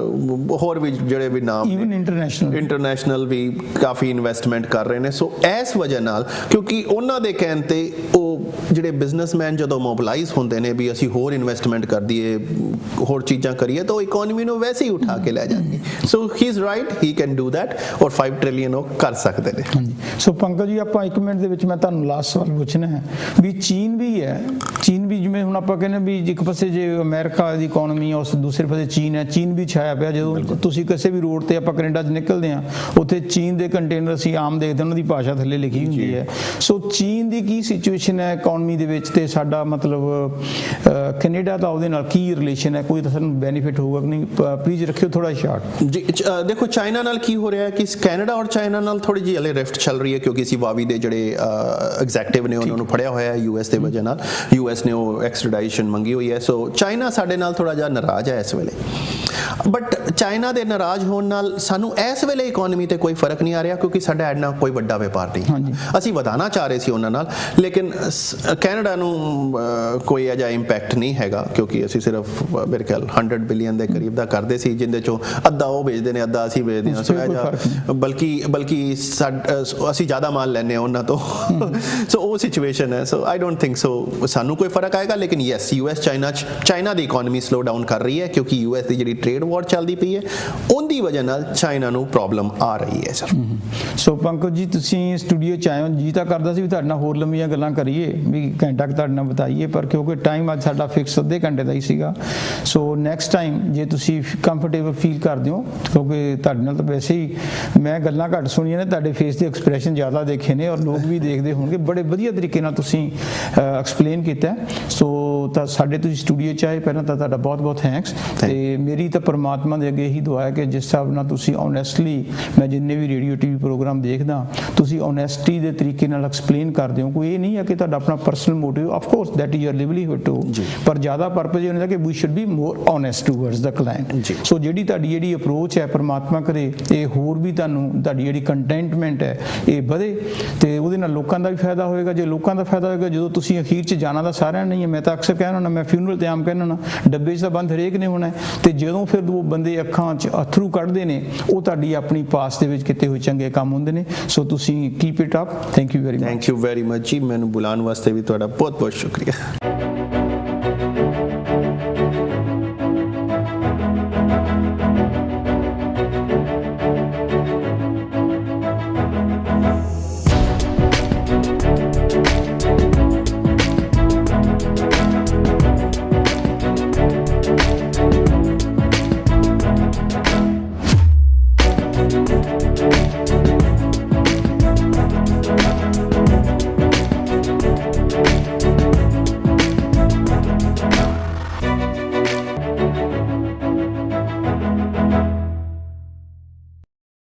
ਹੋਰ ਵੀ ਜਿਹੜੇ ਵੀ ਨਾਮ, ਈਵਨ ਇੰਟਰਨੈਸ਼ਨਲ ਵੀ ਕਾਫੀ ਇਨਵੈਸਟਮੈਂਟ ਕਰ ਰਹੇ ਨੇ। ਸੋ ਇਸ ਵਜ੍ਹਾ ਨਾਲ, ਕਿਉਂਕਿ ਉਹਨਾਂ ਦੇ ਕਹਿਣ ਤੇ ਉਹ ਜਿਹੜੇ ਬਿਜ਼ਨਸਮੈਨ ਜਦੋਂ ਮੋਬਿਲਾਈਜ਼ ਹੁੰਦੇ ਨੇ ਵੀ ਅਸੀਂ ਹੋਰ ਇਨਵੈਸਟਮੈਂਟ ਕਰ ਦਈਏ, ਹੋਰ ਚੀਜ਼ਾਂ ਕਰੀਏ, ਤਾਂ ਉਹ ਇਕਨੋਮੀ ਨੂੰ ਵੈਸੇ ਹੀ ਉਠਾ ਕੇ ਲੈ ਜਾਣਗੇ। So he is right, he can do that, ਔਰ 5 ਟ੍ਰਿਲੀਅਨ ਉਹ ਕਰ ਸਕਦੇ ਨੇ। ਸੋ ਪੰਕਜ ਜੀ, ਆਪਾਂ 1 ਮਿੰਟ ਦੇ ਵਿੱਚ ਮੈਂ ਤੁਹਾਨੂੰ ਲਾਸਟ ਸਵਾਲ ਪੁੱਛਣਾ ਹੈ ਵੀ ਚੀਨ ਵੀ ਹੈ, ਚੀਨ ਵੀ ਜਿਵੇਂ ਹੁਣ ਆਪਾਂ ਕਹਿੰਦੇ ਵੀ ਇੱਕ ਪਾਸੇ ਜੇ ਅਮਰੀਕਾ ਦੀ ਇਕਨੋਮੀ ਹੈ, ਉਸ ਦੂਸਰੇ ਪਾਸੇ ਚੀਨ ਹੈ। ਚੀਨ ਵੀ ਛਾਇਆ ਪਿਆ, ਜਦੋਂ ਤੁਸੀਂ ਕਿਸੇ ਵੀ ਰੋਡ ਤੇ ਆਪਾਂ ਕੈਨੇਡਾ 'ਚ ਨਿਕਲਦੇ ਹਾਂ ਉੱਥੇ ਚੀਨ ਦੇ ਕੰਟੇਨਰ ਅਸੀਂ ਆਮ ਦੇਖਦੇ ਉਹਨਾਂ ਦੀ ਭਾਸ਼ਾ ਥੱਲੇ ਲਿਖੀ ਹੁੰਦੀ ਹੈ। ਸੋ ਚੀਨ ਦੀ ਕੀ ਸਿਚੁਏਸ਼ਨ ਹੈ ਇਕਨੋਮੀ ਦੇ ਵਿੱਚ, ਤੇ ਸਾਡਾ ਮਤਲਬ ਕੈਨੇਡਾ ਦਾ ਉਹਦੇ ਨਾਲ ਕੀ ਰਿਲੇਸ਼ਨ ਹੈ, ਕੋਈ ਤਾਂ ਸਾਨੂੰ ਬੈਨੀਫਿਟ ਹੋਊਗਾ ਕਿ ਨਹੀਂ? ਪਲੀਜ਼ ਰੱਖਿਓ ਥੋੜਾ ਸ਼ਾਰਟ ਜੀ। ਦੇਖੋ ਚਾਈਨਾ ਨਾਲ ਕੀ ਹੋ ਰਿਹਾ ਹੈ ਕਿ ਕੈਨੇਡਾ ਔਰ ਚਾਈਨਾ ਨਾਲ ਥੋੜੀ ਜਿਹੀ ਹਲੇ ਰਿਫਟ ਚੱਲ ਰਹੀ ਹੈ, ਕਿਉਂਕਿ ਅਸੀਂ ਵਾਵੀ ਦੇ ਜਿਹੜੇ ਐਗਜ਼ੈਕਟਿਵ ਨੇ ਉਹਨਾਂ ਨੂੰ ਫੜਿਆ ਹੋਇਆ ਹੈ ਯੂਐਸ ਦੇ ਵਜ੍ਹਾ ਨਾਲ। ਯੂਐਸ ਨੇ ਉਹ ਐਕਸਟ੍ਰੈਡੀਸ਼ਨ ਮੰਗੀ ਹੋਈ ਹੈ। ਸੋ ਚਾਈਨਾ ਸਾਡੇ ਨਾਲ ਥੋੜਾ ਜਿਹਾ ਨਾਰਾਜ਼ ਹੈ ਇਸ ਵੇਲੇ, ਬਟ ਚਾਈਨਾ ਦੇ ਨਾਰਾਜ਼ ਹੋਣ ਨਾਲ ਸਾਨੂੰ ਇਸ ਵੇਲੇ ਇਕਨੋਮੀ ਤੇ ਕੋਈ ਫਰਕ ਨਹੀਂ ਆ ਰਿਹਾ, ਕਿਉਂਕਿ ਸਾਡਾ ਐਡਨਾ ਕੋਈ ਵੱਡਾ ਵਪਾਰ ਨਹੀਂ। ਅਸੀਂ ਵਧਾਉਣਾ ਚਾਹ ਰਹੇ ਸੀ ਉਹਨਾਂ ਨਾਲ, ਲੇਕਿਨ ਕੈਨੇਡਾ ਨੂੰ ਕੋਈ ਅਜਿਹਾ ਇੰਪੈਕਟ ਨਹੀਂ ਹੈਗਾ, ਕਿਉਂਕਿ ਅਸੀਂ ਸਿਰਫ ਮੇਰੇ ਖਿਆਲ 100 ਬਿਲੀਅਨ ਦੇ ਕਰੀਬ ਦਾ ਕਰਦੇ ਸੀ, ਜਿੰਦੇ ਚੋਂ ਅੱਧਾ ਉਹ ਵੇਚਦੇ ਨੇ, ਅੱਧਾ ਅਸੀਂ ਵੇਚਦੇ ਹਾਂ। ਸੋ ਬਲਕਿ ਅਸੀਂ ਜ਼ਿਆਦਾ ਮਾਲ ਲੈਂਦੇ ਹਾਂ ਉਹਨਾਂ ਤੋਂ। ਸੋ ਉਹ ਸਿਚੁਏਸ਼ਨ ਹੈ। ਸੋ ਆਈ ਡੋਂਟ ਥਿੰਕ ਸੋ ਸਾਨੂੰ ਕੋਈ ਫਰਕ ਆਏਗਾ, ਲੇਕਿਨ ਯੈਸ ਯੂਐਸ ਚਾਈਨਾ ਦੀ ਇਕਨੋਮੀ ਸਲੋ ਡਾਊਨ ਕਰ ਰਹੀ ਹੈ, ਕਿਉਂਕਿ ਯੂਐਸ ਦੀ ਜਿਹੜੀ ਟ੍ਰੇਡ ਵਾਰ ਚੱਲਦੀ ਪਈ ਹੈ ਉਹਦੀ ਵਜ੍ਹਾ ਨਾਲ ਚਾਈਨਾ ਨੂੰ ਪ੍ਰੋਬਲਮ ਆ ਰਹੀ ਹੈ ਸਰ। ਸੋ ਪੰਕਜ ਜੀ, ਤੁਸੀਂ ਸਟੂਡੀਓ 'ਚ ਆਏ ਹੋ, ਜੀ ਤਾਂ ਕਰਦਾ ਸੀ ਵੀ ਤੁਹਾਡੇ ਨਾਲ ਹੋਰ ਲੰਮੀਆਂ ਗੱਲਾਂ ਕਰੀਏ, ਵੀ ਘੰਟਾ ਕੁ ਤੁਹਾਡੇ ਨਾਲ ਬਤਾਈਏ, ਪਰ ਕਿਉਂਕਿ ਟਾਈਮ ਅੱਜ ਸਾਡਾ ਫਿਕਸ ਅੱਧੇ ਘੰਟੇ ਦਾ ਹੀ ਸੀਗਾ। ਸੋ ਨੈਕਸਟ ਟਾਈਮ ਜੇ ਤੁਸੀਂ ਕੰਫਰਟੇਬਲ ਫੀਲ ਕਰਦੇ ਹੋ, ਕਿਉਂਕਿ ਤੁਹਾਡੇ ਨਾਲ ਤਾਂ ਵੈਸੇ ਹੀ ਮੈਂ ਗੱਲਾਂ ਘੱਟ ਸੁਣੀਆਂ ਨੇ, ਤੁਹਾਡੇ ਫੇਸ ਦੇ ਐਕਸਪ੍ਰੈਸ਼ਨ ਜ਼ਿਆਦਾ ਦੇਖੇ ਨੇ ਔਰ ਲੋਕ ਵੀ ਦੇਖਦੇ ਹੋਣਗੇ, ਬੜੇ ਵਧੀਆ ਤਰੀਕੇ ਨਾਲ ਤੁਸੀਂ ਐਕਸਪਲੇਨ ਕੀਤਾ। ਸੋ ਤਾਂ ਸਾਡੇ ਤੁਸੀਂ ਸਟੂਡੀਓ 'ਚ ਆਏ, ਪਹਿਲਾਂ ਤਾਂ ਤੁਹਾਡਾ ਬਹੁਤ ਬਹੁਤ ਥੈਂਕਸ। ਤੇ ਮੇਰੀ ਤਾਂ ਪਰਮਾਤਮਾ ਦੇ ਅੱਗੇ ਇਹੀ ਦੁਆ ਹੈ ਕਿ ਜਿਸ ਹਿਸਾਬ ਨਾਲ ਤੁਸੀਂ ਓਨੈਸਟਲੀ, ਮੈਂ ਜਿੰਨੇ ਵੀ ਰੇਡੀਓ ਟੀਵੀ ਪ੍ਰੋਗਰਾਮ ਦੇਖਦਾ, ਤੁਸੀਂ ਓਨੈਸਟੀ ਦੇ ਤਰੀਕੇ ਨਾਲ ਐਕਸਪਲੇਨ ਕਰਦੇ ਹੋ। ਕੋਈ ਇਹ ਨਹੀਂ ਹੈ ਕਿ ਤੁਹਾਡਾ ਆਪਣਾ personal motive, of course that is your livelihood too, ਪਰ ਜ਼ਿਆਦਾ ਪਰਪਸ ਇਹ ਹੁੰਦਾ ਕਿ we should be more honest towards the client. So ਤੁਹਾਡੀ ਅਪਰੋਚ ਹੈ, ਪਰਮਾਤਮਾ ਕਰੇ ਇਹ ਹੋਰ ਵੀ ਤੁਹਾਨੂੰ ਤੁਹਾਡੀ ਜਿਹੜੀ ਕੰਟੈਂਟਮੈਂਟ ਹੈ ਇਹ ਵਧੇ, ਤੇ ਉਹਦੇ ਨਾਲ ਲੋਕਾਂ ਦਾ ਵੀ ਫਾਇਦਾ ਹੋਏਗਾ। ਜੇ ਲੋਕਾਂ ਦਾ ਫਾਇਦਾ ਹੋਏਗਾ, ਜਦੋਂ ਤੁਸੀਂ ਅਖੀਰ 'ਚ ਜਾਣਾ ਤਾਂ ਸਾਰਿਆਂ ਨਹੀਂ ਹੈ। ਮੈਂ ਤਾਂ ਅਕਸਰ ਕਹਿਣਾ ਹੁੰਦਾ, ਮੈਂ ਫਿਊਨਰਲ ਤੇ ਆਮ ਕਹਿਣਾ ਹੁੰਦਾ, ਡੱਬੇ 'ਚ ਤਾਂ ਬੰਦ ਹਰੇਕ ਨੇ ਹੋਣਾ, ਤੇ ਜਦੋਂ ਫਿਰ ਉਹ ਬੰਦੇ ਅੱਖਾਂ 'ਚ ਅਥਰੂ ਕੱਢਦੇ ਨੇ, ਉਹ ਤੁਹਾਡੀ ਆਪਣੀ ਪਾਸ ਦੇ ਵਿੱਚ ਕਿਤੇ ਹੋਏ ਚੰਗੇ ਕੰਮ ਹੁੰਦੇ ਨੇ। ਸੋ ਤੁਸੀਂ keep it up. Thank you very much. Thank you very much ਜੀ, ਮੈਨੂੰ ਬੁਲਾਉਣ ਵਾਸਤੇ ਵੀ ਤੁਹਾਡਾ ਬਹੁਤ ਬਹੁਤ ਸ਼ੁਕਰੀਆ।